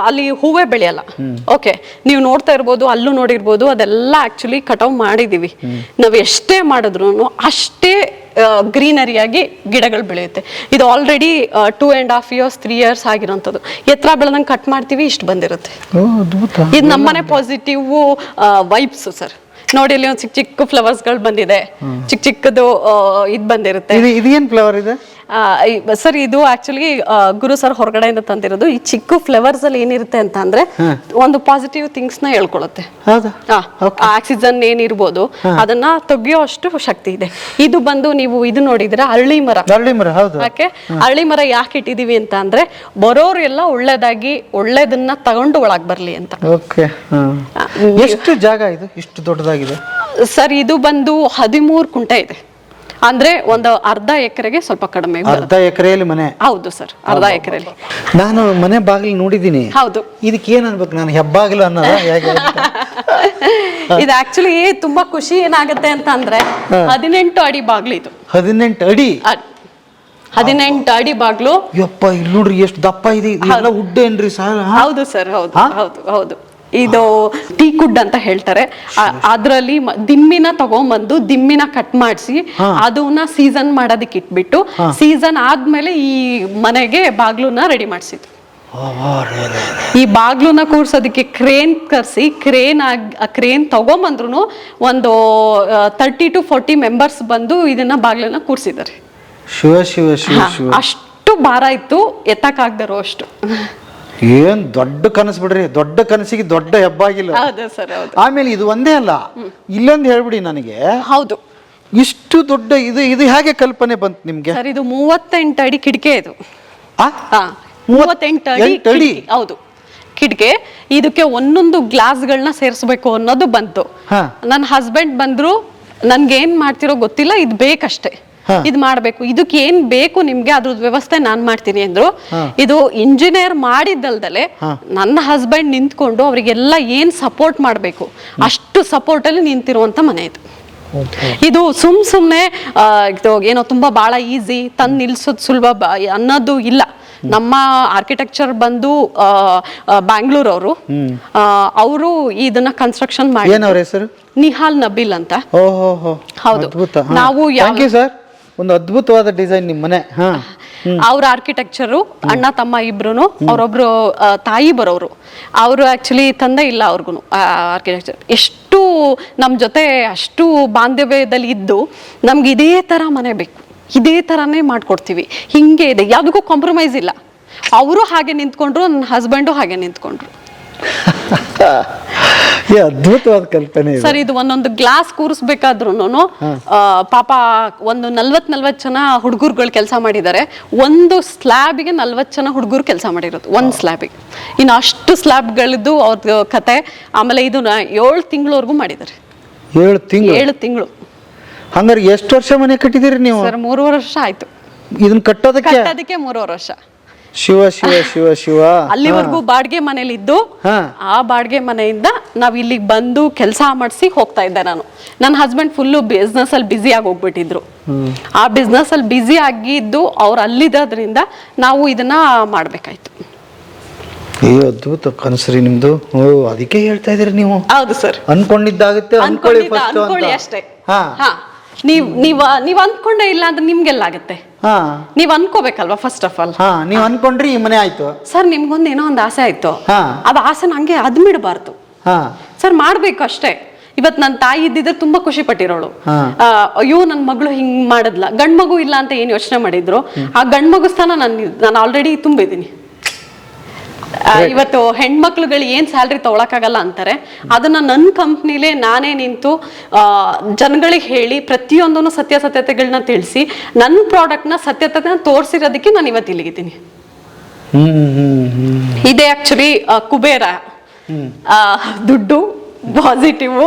ಅಲ್ಲಿ ಹೂವೇ ಬೆಳೆಯಲ್ಲ. ಓಕೆ, ನೀವು ನೋಡ್ತಾ ಇರ್ಬೋದು, ಅಲ್ಲೂ ನೋಡಿರ್ಬೋದು, ಅದೆಲ್ಲ ಆಕ್ಚುಲಿ ಕಟಾವ್ ಮಾಡಿದೀವಿ. ನಾವ್ ಎಷ್ಟೇ ಮಾಡಿದ್ರು ಅಷ್ಟೇ ಗ್ರೀನರಿಯಾಗಿ ಗಿಡಗಳು ಬೆಳೆಯುತ್ತೆ. ಇದು ಆಲ್ರೆಡಿ 2.5 years 3 years ಆಗಿರೋಂಥದ್ದು. ಎತ್ತರ ಬೆಳೆದಂಗೆ ಕಟ್ ಮಾಡ್ತೀವಿ, ಇಷ್ಟು ಬಂದಿರುತ್ತೆ. ಇದು ನಮ್ಮನೆ ಪಾಸಿಟಿವ್ ವೈಬ್ಸ್ ಸರ್. ನೋಡಿ, ಇಲ್ಲಿ ಒಂದು ಚಿಕ್ಕ ಫ್ಲವರ್ಸ್ ಗಳು ಬಂದಿದೆ, ಚಿಕ್ಕದು ಇದು ಬಂದಿರುತ್ತೆ. ಇದೇನ್ ಫ್ಲವರ್ ಇದೆ ಸರ್? ಇದು ಆಕ್ಚುಲಿ ಗುರು ಸರ್ ಹೊರಗಡೆಯಿಂದ ತಂದಿರೋದು. ಈ ಚಿಕ್ಕ ಫ್ಲವರ್ಸ್ ಅಲ್ಲಿ ಏನಿರುತ್ತೆ ಅಂತ ಅಂದ್ರೆ ಒಂದು ಪಾಸಿಟಿವ್ ಥಿಂಗ್ಸ್ ನ ಹೇಳ್ಕೊಳುತ್ತೆ. ಆಕ್ಸಿಜನ್ ಏನಿರ್ಬೋದು ಅದನ್ನ ತೆಗಿಯೋ ಅಷ್ಟು ಶಕ್ತಿ ಇದೆ. ಇದು ಬಂದು ನೀವು ಇದು ನೋಡಿದ್ರೆ ಅರಳಿ ಮರ. ಯಾಕೆ ಅರಳಿ ಮರ ಯಾಕೆ ಇಟ್ಟಿದೀವಿ ಅಂತ ಅಂದ್ರೆ ಬರೋರು ಎಲ್ಲ ಒಳ್ಳೇದನ್ನ ತಗೊಂಡು ಒಳಗ್ ಬರ್ಲಿ ಅಂತ. ಎಷ್ಟು ಜಾಗ ಇದು, ಇಷ್ಟು ದೊಡ್ಡದಾಗಿದೆ ಸರ್? ಇದು ಬಂದು 13 ಕುಂಟೆ ಇದೆ. ಅಂದ್ರೆ ಒಂದು ಅರ್ಧ ಎಕರೆಗೆ ಸ್ವಲ್ಪ ಕಡಿಮೆ. ಅರ್ಧ ಎಕರೆಯಲ್ಲಿ ಮನೆ? ಹೌದು ಸರ್, ಅರ್ಧ ಎಕರೆಯಲ್ಲಿ. ನಾನು ಮನೆ ಬಾಗಿಲು ನೋಡಿದೀನಿ. ಹೌದು. ಇದಕ್ಕೆ ಏನ್ ಅನ್ಬೇಕು ನಾನು, ಹೆಬ್ಬಾಗಿಲು ಅನ್ನೋದ? ಇದು ಆಕ್ಚುಲಿ ತುಂಬಾ ಖುಷಿ ಏನಾಗುತ್ತೆ ಅಂತ ಅಂದ್ರೆ 18 ಅಡಿ ಬಾಗ್ಲು ಇದು. 18 ಅಡಿ? 18 ಅಡಿ ಬಾಗ್ಲು. ಯಪ್ಪ, ಇಲ್ಲಿ ನೋಡ್ರಿ ಎಷ್ಟು ದಪ್ಪ ಇದೆ. ಉಡ್ಡ ಏನ್ರಿ ಸರ್? ಹೌದು ಸರ್, ಹೌದು ಹೌದು ಹೌದು. ಇದು ಟೀಕುಡ್ ಅಂತ ಹೇಳ್ತಾರೆ. ಅದ್ರಲ್ಲಿ ದಿಮ್ಮಿನ ತಗೊಂಬಂದು ದಿಮ್ಮಿನ ಕಟ್ ಮಾಡಿಸಿ ಅದನ್ನ ಸೀಸನ್ ಮಾಡೋದಕ್ಕೆ ಇಟ್ಬಿಟ್ಟು ಸೀಸನ್ ಆದ್ಮೇಲೆ ಈ ಮನೆಗೆ ಬಾಗ್ಲುನ ರೆಡಿ ಮಾಡಿಸಿದ್ರು. ಈ ಬಾಗ್ಲುನ ಕೂರ್ಸೋದಕ್ಕೆ ಕ್ರೇನ್ ಕರ್ಸಿ ಕ್ರೇನ್ ತಗೊಂಬಂದ್ರು ಒಂದು 30 to 40 ಮೆಂಬರ್ಸ್ ಬಂದು ಇದನ್ನ ಬಾಗ್ಲನ್ನ ಕೂರ್ಸಿದ್ದಾರೆ. ಶಿವ ಶಿವ ಶಿವ ಶಿವ. ಅಷ್ಟು ಭಾರ ಇತ್ತು, ಎತ್ತಕ್ಕಾಗ್ದಿರೋ ಅಷ್ಟು. ಏನ್ ದೊಡ್ಡ ಕನಸು ಬಿಡ್ರಿ, ದೊಡ್ಡ ಕನಸಿಗೆ ದೊಡ್ಡ ಹೆಬ್ಬಾಗಿಲ್ಲ. ಹೌದು ಸರ್, ಹೌದು. ಆಮೇಲೆ ಇದು ಒಂದೇ ಅಲ್ಲ, ಇಲ್ಲೊಂದು ಹೇಳ್ಬಿಡಿ ನನಗೆ. ಹೌದು ಇಷ್ಟು ದೊಡ್ಡ ಇದು ಇದು ಹೇಗೆ ಕಲ್ಪನೆ ಬಂತು ನಿಮ್ಗೆ? ಸರ್, ಇದು 38 ಅಡಿ ಕಿಟಕಿ. ಇದು ಆ? 38 ಅಡಿ 8 ಅಡಿ? ಕಿಟಕಿ. ಹೌದು, ಕಿಟಕಿ. ಇದಕ್ಕೆ ಒಂದೊಂದು ಗ್ಲಾಸ್ಗಳನ್ನ ಸೇರಿಸ್ಬೇಕು ಅನ್ನೋದು ಬಂತು. ನನ್ನ ಹಸ್ಬೆಂಡ್ ಬಂದ್ರು, ನನ್ಗೆ ಏನ್ ಮಾಡ್ತಿರೋ ಗೊತ್ತಿಲ್ಲ, ಇದು ಬೇಕಷ್ಟೇ, ಇದ್ ಮಾಡ್ಬೇಕು, ಇದಕ್ಕೆ ಏನ್ ಬೇಕು ನಿಮ್ಗೆ ಅದ್ರದ್ದು ವ್ಯವಸ್ಥೆ ನಾನ್ ಮಾಡ್ತೀನಿ ಅಂದ್ರು. ಇದು ಇಂಜಿನಿಯರ್ ಮಾಡಿದ್ದಲ್ದಲೆ ನನ್ನ ಹಸ್ಬೆಂಡ್ ನಿಂತ್ಕೊಂಡು ಅವರಿಗೆಲ್ಲ ಏನ್ ಸಪೋರ್ಟ್ ಮಾಡ್ಬೇಕು ಅಷ್ಟು ಸಪೋರ್ಟ್ ಅಲ್ಲಿ ನಿಂತಿರುವಂತ ಮನೆ ಇದು. ಇದು ಸುಮ್ನೆ ಇದು ಏನೋ ತುಂಬಾ ಬಹಳ ಈಸಿ ತಂದು ನಿಲ್ಸೋದು ಸುಲಭ ಅನ್ನೋದು ಇಲ್ಲ. ನಮ್ಮ ಆರ್ಕಿಟೆಕ್ಚರ್ ಬಂದು ಬ್ಯಾಂಗ್ಳೂರವರು, ಅವರು ಇದನ್ನ ಕನ್ಸ್ಟ್ರಕ್ಷನ್ ಮಾಡಿ. ಏನವ್ರ ಹೆಸರು? ನಿಹಾಲ್ ನಬೀಲ್ ಅಂತ. ಹೌದು. ನಾವು ಸರ್, ಒಂದು ಅದ್ಭುತವಾದ ಡಿಸೈನ್ ನಿಮ್ಮ ಮನೆ. ಅವ್ರ ಆರ್ಕಿಟೆಕ್ಚರು, ಅಣ್ಣ ತಮ್ಮ ಇಬ್ರು, ಅವ್ರೊಬ್ರು ತಾಯಿ ಬರೋರು. ಅವರು ಆಕ್ಚುಲಿ ತಂದೆ ಇಲ್ಲ ಅವ್ರಿಗೂ ಆರ್ಕಿಟೆಕ್ಚರ್. ಎಷ್ಟು ನಮ್ ಜೊತೆ ಅಷ್ಟು ಬಾಂಧವ್ಯದಲ್ಲಿ ಇದ್ದು ನಮ್ಗೆ ಇದೇ ತರ ಮನೆ ಬೇಕು, ಇದೇ ತರಾನೇ ಮಾಡ್ಕೊಡ್ತೀವಿ, ಹಿಂಗೆ ಇದೆ, ಯಾವುದಕ್ಕೂ ಕಾಂಪ್ರಮೈಸ್ ಇಲ್ಲ. ಅವರು ಹಾಗೆ ನಿಂತ್ಕೊಂಡ್ರು, ನನ್ನ ಹಸ್ಬೆಂಡು ಹಾಗೆ ನಿಂತ್ಕೊಂಡ್ರು. ಅದ್ಭುತವಾದ ಕಲ್ಪನೆ ಸರ್. ಇದು ಒಂದೊಂದು ಗ್ಲಾಸ್ ಕೂರಿಸ್ಬೇಕಾದ್ರೂ ಪಾಪ ಒಂದು 40 ಜನ ಹುಡುಗರುಗಳು ಕೆಲಸ ಮಾಡಿದ್ದಾರೆ. ಒಂದು ಸ್ಲ್ಯಾಬಿಗೆ 40 ಜನ ಹುಡುಗರು ಕೆಲಸ ಮಾಡಿರೋದು, ಒಂದು ಸ್ಲ್ಯಾಬಿಗೆ. ಇನ್ನು ಅಷ್ಟು ಸ್ಲ್ಯಾಬ್ಗಳದ್ದು ಅವ್ರದ್ದು ಕತೆ. ಆಮೇಲೆ ಇದು 7 ತಿಂಗಳವರೆಗೂ ಮಾಡಿದ್ದಾರೆ. 7 ತಿಂಗಳು. ಹಂಗಾರೆ ಎಷ್ಟು ವರ್ಷ ಮನೆ ಕಟ್ಟಿದಿರಿ ನೀವು? ಸರ್, 3.5 ವರ್ಷ ಆಯ್ತು ಇದನ್ನ ಕಟ್ಟೋದಕ್ಕೆ. 3.5 ವರ್ಷ. ಶಿವ ಶಿವ ಶಿವ ಶಿವ. ಅಲ್ಲಿವರೆಗೂ ಬಾಡಿಗೆ ಮನೇಲಿ ಇದ್ದು, ಆ ಬಾಡಿಗೆ ಮನೆಯಿಂದ ನಾವ್ ಇಲ್ಲಿಗೆ ಬಂದು ಕೆಲಸ ಮಾಡಿಸಿ ಹೋಗ್ತಾ ಇದ್ದೆ ನಾನು. ನನ್ನ ಹಸ್ಬೆಂಡ್ ಫುಲ್ಲು ಬಿಸ್ನೆಸ್ ಅಲ್ಲಿ ಬ್ಯುಸಿ ಆಗಿ ಹೋಗ್ಬಿಟ್ಟಿದ್ರು. ಆ ಬಿಸ್ನೆಸ್ ಅಲ್ಲಿ ಬ್ಯುಸಿ ಆಗಿದ್ದು ಅವ್ರು ಅಲ್ಲಿದ್ದರಿಂದ ನಾವು ಇದನ್ನ ಮಾಡ್ಬೇಕಾಯ್ತು. ಅದ್ಭುತ ಕನಸರಿ ನಿಮ್ದು. ಅದಕ್ಕೆ ಹೇಳ್ತಾ ಇದೀರಿ ನೀವು. ಹೌದು ಸರ್. ಅನ್ಕೊಂಡಿದ್ದಾಗುತ್ತೆ, ಅನ್ಕೊಳ್ಳಿ ಅಷ್ಟೇ. ನೀವ್ ಅನ್ಕೊಂಡೇ ಇಲ್ಲ ಅಂದ್ರೆ ನಿಮ್ಗೆಲ್ಲಾಗತ್ತೆ? ನೀವ್ ಅನ್ಕೋಬೇಕಲ್ವಾ ಫಸ್ಟ್ ಆಫ್ ಆಲ್. ನೀವ್ ಅನ್ಕೊಂಡ್ರಿ ಈ ಮನೆ ಆಯ್ತು ಸರ್. ನಿಮ್ಗೊಂದು ಏನೋ ಒಂದು ಆಸೆ ಆಯ್ತು, ಅದ್ ಆಸೆ ನಂಗೆ ಅದ್ಮಿಡ್ಬಾರ್ದು ಸರ್, ಮಾಡ್ಬೇಕು ಅಷ್ಟೇ. ಇವತ್ ನನ್ನ ತಾಯಿ ಇದ್ದಿದ್ರೆ ತುಂಬಾ ಖುಷಿ ಪಟ್ಟಿರೋಳು. ಅಯ್ಯೋ ನನ್ ಮಗಳು ಹಿಂಗ್ ಮಾಡದ್ಲ, ಗಂಡ್ ಮಗು ಇಲ್ಲ ಅಂತ ಏನ್ ಯೋಚನೆ ಮಾಡಿದ್ರು, ಆ ಗಂಡ್ ಮಗು ಸ್ಥಾನ ನಾನು ಆಲ್ರೆಡಿ ತುಂಬಿದ್ದೀನಿ. ಇವತ್ತು ಹೆಣ್ಮಕ್ಳುಗಳು ಏನ್ ಸ್ಯಾಲ್ರಿ ತಗೊಳಕ್ಕಾಗಲ್ಲ ಅಂತಾರೆ, ಅದನ್ನ ನನ್ನ ಕಂಪ್ನಿಲೇ ನಾನೇ ನಿಂತು ಜನಗಳಿಗೆ ಹೇಳಿ ಪ್ರತಿಯೊಂದನ್ನು ಸತ್ಯಾಸತ್ಯತೆಗಳನ್ನ ತಿಳಿಸಿ ನನ್ನ ಪ್ರಾಡಕ್ಟ್ ನ ಸತ್ಯತೆ ತೋರಿಸಿರೋದಕ್ಕೆ ನಾನು ಇವತ್ತು ಇಲ್ಲಿಗಿದ್ದೀನಿ. ಇದೇ ಆಕ್ಚುಲಿ ಕುಬೇರ. ದುಡ್ಡು ಪಾಸಿಟಿವ್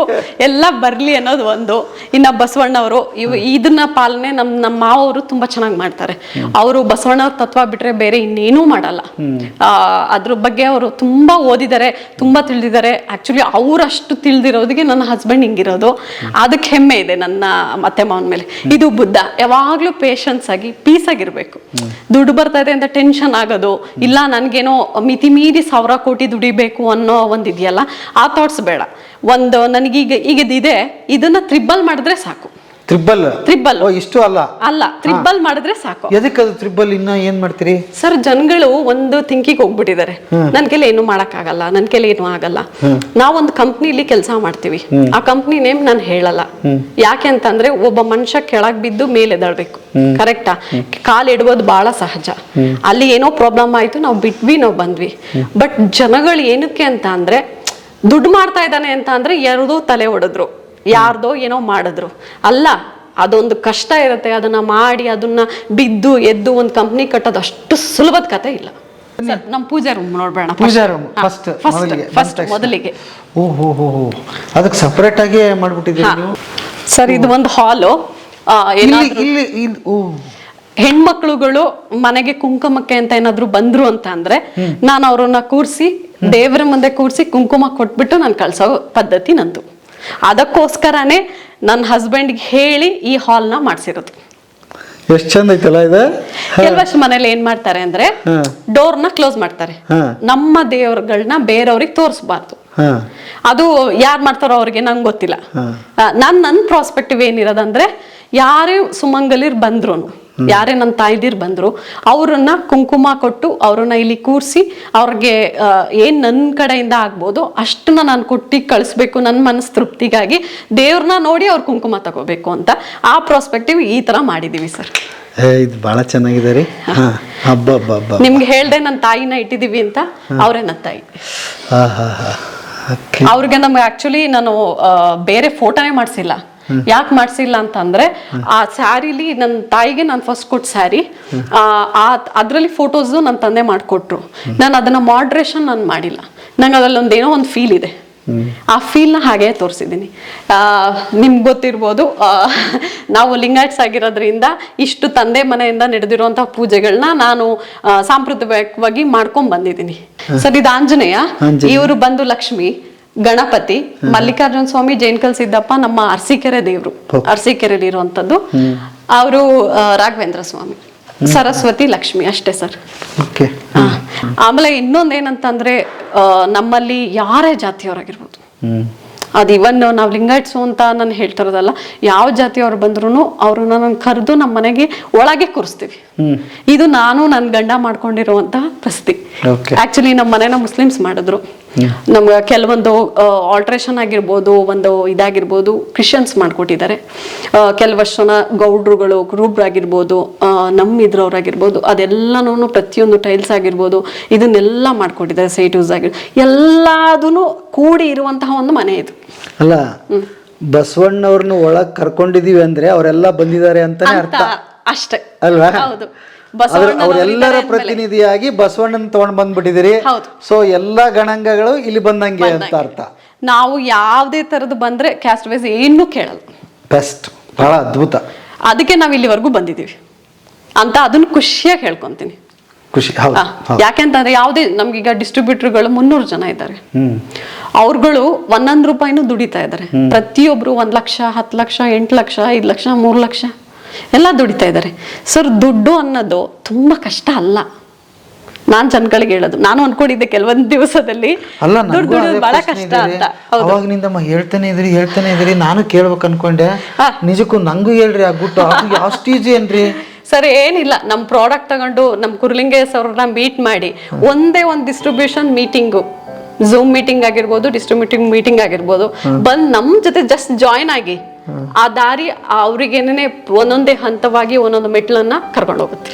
ಎಲ್ಲ ಬರ್ಲಿ ಅನ್ನೋದು ಒಂದು. ಇನ್ನ ಬಸವಣ್ಣವರು ಇದನ್ನ ಪಾಲನೆ ನಮ್ಮ ಮಾವರು ತುಂಬಾ ಚೆನ್ನಾಗಿ ಮಾಡ್ತಾರೆ. ಅವರು ಬಸವಣ್ಣವ್ರ ತತ್ವ ಬಿಟ್ರೆ ಬೇರೆ ಇನ್ನೇನೂ ಮಾಡಲ್ಲ. ಅದ್ರ ಬಗ್ಗೆ ಅವರು ತುಂಬಾ ಓದಿದ್ದಾರೆ, ತುಂಬಾ ತಿಳಿದಿದ್ದಾರೆ. ಆಕ್ಚುಲಿ ಅವರಷ್ಟು ತಿಳಿದಿರೋದಿಗೆ ನನ್ನ ಹಸ್ಬೆಂಡ್ ಹಿಂಗಿರೋದು, ಅದಕ್ಕೆ ಹೆಮ್ಮೆ ಇದೆ ನನ್ನ ಅತ್ತೆ ಮಾವನ ಮೇಲೆ. ಇದು ಬುದ್ಧ, ಯಾವಾಗ್ಲೂ ಪೇಶನ್ಸ್ ಆಗಿ ಪೀಸ್ ಆಗಿರ್ಬೇಕು. ದುಡ್ಡು ಬರ್ತಾ ಇದೆ ಅಂತ ಟೆನ್ಷನ್ ಆಗೋದು ಇಲ್ಲ, ನನ್ಗೇನೋ ಮಿತಿ ಮೀರಿ 1000 ಕೋಟಿ ದುಡಿಬೇಕು ಅನ್ನೋ ಒಂದಿದೆಯಲ್ಲ, ಆ ಥಾಟ್ಸ್ ಬೇಡ. ಒಂದು ನನಗೀಗ ಇದೆ, ಇದನ್ನ ತ್ರಿಬಲ್ ಮಾಡಿದ್ರೆ ಸಾಕು. ತ್ರಿಬಲ್ ಇಷ್ಟು ಅಲ್ಲ, ತ್ರಿಬಲ್ ಮಾಡಿದ್ರೆ ಸಾಕು. ಎದಕ್ಕೆ ಅದು ತ್ರಿಬಲ್? ಇನ್ನ ಏನ್ ಮಾಡ್ತೀರಿ ಸರ್? ಜನಗಳು ಒಂದು ಥಿಂಕಿಂಗ್ ಹೋಗ್ಬಿಟ್ಟಿದ್ದಾರೆ, ನನ್ ಕೈಲಿ ಏನು ಮಾಡಕ್ಕಾಗಲ್ಲ, ನನ್ ಕೈಲಿ ಏನು ಆಗಲ್ಲ. ನಾವೊಂದು ಕಂಪ್ನಿಲಿ ಕೆಲಸ ಮಾಡ್ತೀವಿ, ಆ ಕಂಪ್ನಿ ನೇಮ್ ನಾನು ಹೇಳಲ್ಲ. ಯಾಕೆ ಅಂತಂದ್ರೆ ಒಬ್ಬ ಮನುಷ್ಯ ಕೆಳಗ್ ಬಿದ್ದು ಮೇಲೆ ಎದ್ದೇಳ್ಬೇಕು, ಕರೆಕ್ಟಾ? ಕಾಲ್ ಇಡುವುದು ಬಹಳ ಸಹಜ. ಅಲ್ಲಿ ಏನೋ ಪ್ರಾಬ್ಲಮ್ ಆಯ್ತು, ನಾವು ಬಿಟ್ವಿ, ನಾವು ಬಂದ್ವಿ. ಬಟ್ ಜನಗಳು ಏನಕ್ಕೆ ಅಂತ ಅಂದ್ರೆ, ದುಡ್ಡು ಮಾಡ್ತಾ ಇದ್ದಾನೆ ಅಂತ ಅಂದ್ರೆ ಯಾರ್ದೋ ತಲೆ ಹೊಡೆದ್ರು, ಯಾರ್ದೋ ಏನೋ ಮಾಡಿದ್ರು ಅಲ್ಲ. ಅದೊಂದು ಕಷ್ಟ ಇರುತ್ತೆ, ಅದನ್ನ ಮಾಡಿ ಅದನ್ನ ಬಿದ್ದು ಎದ್ದು ಒಂದು ಕಂಪ್ನಿ ಕಟ್ಟೋದು ಅಷ್ಟು ಸುಲಭದ ಕತೆ ಇಲ್ಲ. ನಮ್ಮ ಪೂಜಾ ರೂಮ್ ನೋಡ್ಬೇಡ. ಪೂಜಾ ರೂಮ್ ಫಸ್ಟ್ ಮೊದಲಿಗೆ. ಅದಕ್ಕೆ ಸಪರೇಟ್ ಆಗಿ ಮಾಡ್ಬಿಟ್ಟಿದ್ದೀರಿ ನೀವು? ಸರ್, ಇದು ಒಂದು ಹಾಲು. ಹೆಣ್ಮಕ್ಳುಗಳು ಮನೆಗೆ ಕುಂಕುಮಕ್ಕೆ ಅಂತ ಏನಾದ್ರು ಬಂದ್ರು ಅಂತ ಅಂದ್ರೆ ನಾನು ಅವ್ರನ್ನ ಕೂರ್ಸಿ ದೇವರ ಮುಂದೆ ಕೂರ್ಸಿ ಕುಂಕುಮ ಕೊಟ್ಬಿಟ್ಟು ನಾನು ಕಳ್ಸೋ ಪದ್ಧತಿ ನಂದು. ಅದಕ್ಕೋಸ್ಕರನೇ ನನ್ನ ಹಸ್ಬೆಂಡ್ಗೆ ಹೇಳಿ ಈ ಹಾಲ್ನ ಮಾಡ್ಸಿರೋದು. ಎಷ್ಟು ಚಂದ ಐತಲ್ಲ ಇದು. ಕೆಲವಷ್ಟು ಮನೇಲಿ ಏನ್ ಮಾಡ್ತಾರೆ ಅಂದ್ರೆ ಡೋರ್ನ ಕ್ಲೋಸ್ ಮಾಡ್ತಾರೆ. ನಮ್ಮ ದೇವ್ರಗಳನ್ನ ಬೇರೆಯವ್ರಿಗೆ ತೋರಿಸಬಾರ್ದು. ಅದು ಯಾರು ಮಾಡ್ತಾರೋ ಅವ್ರಿಗೆ ನಂಗೆ ಗೊತ್ತಿಲ್ಲ. ನನ್ನ ಪ್ರಾಸ್ಪೆಕ್ಟಿವ್ ಏನಿರೋದಂದ್ರೆ, ಯಾರೇ ಸುಮಂಗಲಿರ್ ಬಂದ್ರು, ಯಾರೇ ನನ್ನ ತಾಯಿದಿರ್ ಬಂದ್ರು, ಅವ್ರನ್ನ ಕುಂಕುಮ ಕೊಟ್ಟು ಅವ್ರನ್ನ ಇಲ್ಲಿ ಕೂರಿಸಿ ಅವ್ರಿಗೆ ಏನ್ ನನ್ನ ಕಡೆಯಿಂದ ಆಗ್ಬೋದು ಅಷ್ಟನ್ನ ನಾನು ಕೊಟ್ಟಿ ಕಳಿಸ್ಬೇಕು, ನನ್ನ ಮನಸ್ ತೃಪ್ತಿಗಾಗಿ. ದೇವ್ರನ್ನ ನೋಡಿ ಅವ್ರ ಕುಂಕುಮ ತಗೋಬೇಕು ಅಂತ ಆ ಪ್ರಾಸ್ಪೆಕ್ಟಿವ್ ಈ ತರ ಮಾಡಿದೀವಿ ಸರ್. ಇದು ಬಹಳ ಚೆನ್ನಾಗಿದೆ ರೀ. ಹಾ, ಹಬ್ಬ ನಿಮ್ಗೆ ಹೇಳ್ದೆ ನನ್ನ ತಾಯಿನ ಇಟ್ಟಿದೀವಿ ಅಂತ, ಅವರೇ ನನ್ನ ತಾಯಿ. ಅವ್ರಿಗೆ ನಮ್ಗೆ ಆಕ್ಚುಲಿ ನಾನು ಬೇರೆ ಫೋಟೋನೇ ಮಾಡ್ಸಿಲ್ಲ. ಯಾಕೆ ಮಾಡ್ಸಿಲ್ಲ ಅಂತಂದ್ರೆ, ಆ ಸ್ಯಾರಿಲಿ ನನ್ನ ತಾಯಿಗೆ ನಾನು ಫಸ್ಟ್ ಕೊಟ್ಟು ಸ್ಯಾರಿ, ಅದ್ರಲ್ಲಿ ಫೋಟೋಸ್ ನನ್ನ ತಂದೆ ಮಾಡಿಕೊಟ್ರು. ನಾನು ಅದನ್ನ ಮಾಡ್ರೇಷನ್ ನಾನು ಮಾಡಿಲ್ಲ. ನಂಗೆ ಅದ್ರಲ್ಲಿ ಒಂದೇನೋ ಒಂದು ಫೀಲ್ ಇದೆ, ಆ ಫೀಲ್ನ ಹಾಗೆ ತೋರಿಸಿದ್ದೀನಿ. ನಿಮ್ಗೆ ಗೊತ್ತಿರ್ಬೋದು, ನಾವು ಲಿಂಗಾಯಟ್ಸ್ ಆಗಿರೋದ್ರಿಂದ ಇಷ್ಟು ತಂದೆ ಮನೆಯಿಂದ ನಡೆದಿರುವಂಥ ಪೂಜೆಗಳನ್ನ ನಾನು ಸಾಂಪ್ರದಾಯಿಕವಾಗಿ ಮಾಡ್ಕೊಂಡ್ ಬಂದಿದ್ದೀನಿ. ಸರ್, ಇದು ಆಂಜನೇಯ, ಇವರು ಬಂದು ಲಕ್ಷ್ಮಿ, ಗಣಪತಿ, ಮಲ್ಲಿಕಾರ್ಜುನ ಸ್ವಾಮಿ, ಜೈನ್ಕಲ್ ಸಿದ್ದಪ್ಪ ನಮ್ಮ ಅರಸೀಕೆರೆ ದೇವರು, ಅರಸೀಕೆರೆಯಲ್ಲಿ ಇರುವಂತದ್ದು. ಅವರು ರಾಘವೇಂದ್ರ ಸ್ವಾಮಿ, ಸರಸ್ವತಿ, ಲಕ್ಷ್ಮಿ, ಅಷ್ಟೇ ಸರ್. ಆಮೇಲೆ ಇನ್ನೊಂದೇನಂತಂದ್ರೆ, ನಮ್ಮಲ್ಲಿ ಯಾರೇ ಜಾತಿಯವರಾಗಿರ್ಬೋದು, ಅದು ಇವನ್ ನಾವು ಲಿಂಗಾಯಟ್ಸು ಅಂತ ನಾನು ಹೇಳ್ತಾ ಇರೋದಲ್ಲ, ಯಾವ ಜಾತಿಯವ್ರು ಬಂದ್ರು ಅವ್ರನ್ನ ನಾನು ಕರೆದು ನಮ್ಮ ಮನೆಗೆ ಒಳಗೆ ಕೂರಿಸ್ತೀವಿ. ಇದು ನಾನು ನನ್ನ ಗಂಡ ಮಾಡ್ಕೊಂಡಿರುವಂತಹ ಪರಿಸ್ಥಿತಿ. ಆಕ್ಚುಲಿ ನಮ್ಮ ಮನೆನ ಮುಸ್ಲಿಮ್ಸ್ ಮಾಡಿದ್ರು. ನಮ್ಗೆ ಕೆಲವೊಂದು ಆಲ್ಟ್ರೇಷನ್ ಆಗಿರ್ಬೋದು, ಒಂದು ಇದಾಗಿರ್ಬೋದು, ಕ್ರಿಶ್ಚಿಯನ್ಸ್ ಮಾಡ್ಕೊಟ್ಟಿದ್ದಾರೆ. ಕೆಲವಷ್ಟು ಜನ ಗೌಡ್ರುಗಳು, ಕುರುಬ್ರಾಗಿರ್ಬೋದು, ನಮ್ಮ ಇದ್ರವ್ರಾಗಿರ್ಬೋದು, ಅದೆಲ್ಲನೂ ಪ್ರತಿಯೊಂದು ಟೈಲ್ಸ್ ಆಗಿರ್ಬೋದು, ಇದನ್ನೆಲ್ಲ ಮಾಡ್ಕೊಟ್ಟಿದ್ದಾರೆ. ಸೈಟೂಸ್ ಆಗಿರ್ಬೋದು, ಎಲ್ಲದೂ ಕೂಡಿ ಇರುವಂತಹ ಒಂದು ಮನೆ ಇದು. ಅಲ್ಲ, ಬಸವಣ್ಣವ್ರನ್ನ ಒಳಗ್ ಕರ್ಕೊಂಡಿದೀವಿ ಅಂದ್ರೆ ಅವರೆಲ್ಲ ಬಂದಿದ್ದಾರೆ ಅಂತಾನೆ ಅರ್ಥ ಅಷ್ಟೇ ಅಲ್ವಾ? ಹೌದು. ಅವರೆಲ್ಲರ ಪ್ರತಿನಿಧಿಯಾಗಿ ಬಸವಣ್ಣನ ತಗೊಂಡ್ ಬಂದ್ಬಿಟ್ಟಿದಿರಿ. ಸೊ ಎಲ್ಲಾ ಗಣಾಂಗಗಳು ಇಲ್ಲಿ ಬಂದಂಗೆ ಅಂತ ಅರ್ಥ. ನಾವು ಯಾವ್ದೇ ತರದ್ದು ಬಂದ್ರೆ ಕ್ಯಾಸ್ಟ್ ವೈಸ್ ಏನು ಕೇಳಲ್ಲ. ಬೆಸ್ಟ್, ಬಹಳ ಅದ್ಭುತ. ಅದಕ್ಕೆ ನಾವ್ ಇಲ್ಲಿವರೆಗೂ ಬಂದಿದೀವಿ ಅಂತ ಅದನ್ನ ಖುಷಿಯಾಗಿ ಹೇಳ್ಕೊಂತೀನಿ. ಖುಷಿ. ಯಾಕೆಂತಂದ್ರೆ ಯಾವ್ದೇ ನಮ್ಗೀಗ ಡಿಸ್ಟ್ರಿಬ್ಯೂಟರ್ಗಳು 300 ಜನ ಇದ್ದಾರೆ. ಅವ್ರುಗಳು 1 ರೂಪಾಯಿನೂ ದುಡಿತಾ ಇದ್ದಾರೆ. ಪ್ರತಿಯೊಬ್ರು 1 ಲಕ್ಷ, 10 ಲಕ್ಷ, 8 ಲಕ್ಷ, 5 ಲಕ್ಷ, 3 ಲಕ್ಷ ಎಲ್ಲ ದುಡಿತಾ ಇದ್ದಾರೆ. ಸರ್, ದುಡ್ಡು ಅನ್ನೋದು ತುಂಬಾ ಕಷ್ಟ ಅಲ್ಲ. ನಾನ್ ಜನಗಳಿಗೆ ಹೇಳೋದು, ನಾನು ಅನ್ಕೊಂಡಿದ್ದೆ ಕೆಲವೊಂದ್ ದಿವಸದಲ್ಲಿ ದುಡ್ಡು ಬಹಳ ಕಷ್ಟ ಅಂತ. ಅವಾಗಿನಿಂದ ಹೇಳ್ತಾನೆ ಇದ್ರಿ, ನಾನು ಕೇಳ್ಬೇಕು ಅನ್ಕೊಂಡೆ. ನಿಜಕ್ಕೂ ನಂಗೂ ಹೇಳ್ರಿ, ಆಗ್ಬಿಟ್ಟು ಅಷ್ಟು ಈಜಿ ಏನ್ರಿ? ಸರ್, ಏನಿಲ್ಲ, ನಮ್ ಪ್ರಾಡಕ್ಟ್ ತಗೊಂಡು ನಮ್ ಕುರುಲಿಂಗೇಶ್ ಅವ್ರನ್ನ ಮೀಟ್ ಮಾಡಿ ಒಂದೇ ಒಂದು ಡಿಸ್ಟ್ರಿಬ್ಯೂಷನ್ ಮೀಟಿಂಗು, ಝೂಮ್ ಮೀಟಿಂಗ್ ಆಗಿರ್ಬೋದು, ಡಿಸ್ಟ್ರಿಬ್ಯೂಟಿಂಗ್ ಮೀಟಿಂಗ್ ಆಗಿರ್ಬೋದು, ಬಂದ್ ನಮ್ ಜೊತೆ ಜಸ್ಟ್ ಜಾಯಿನ್ ಆಗಿ ಆ ದಾರಿ ಅವ್ರಿಗೇನೇ ಒಂದೊಂದೇ ಹಂತವಾಗಿ ಒಂದೊಂದು ಮೆಟ್ಲನ್ನ ಕರ್ಕೊಂಡು ಹೋಗುತ್ತೆ.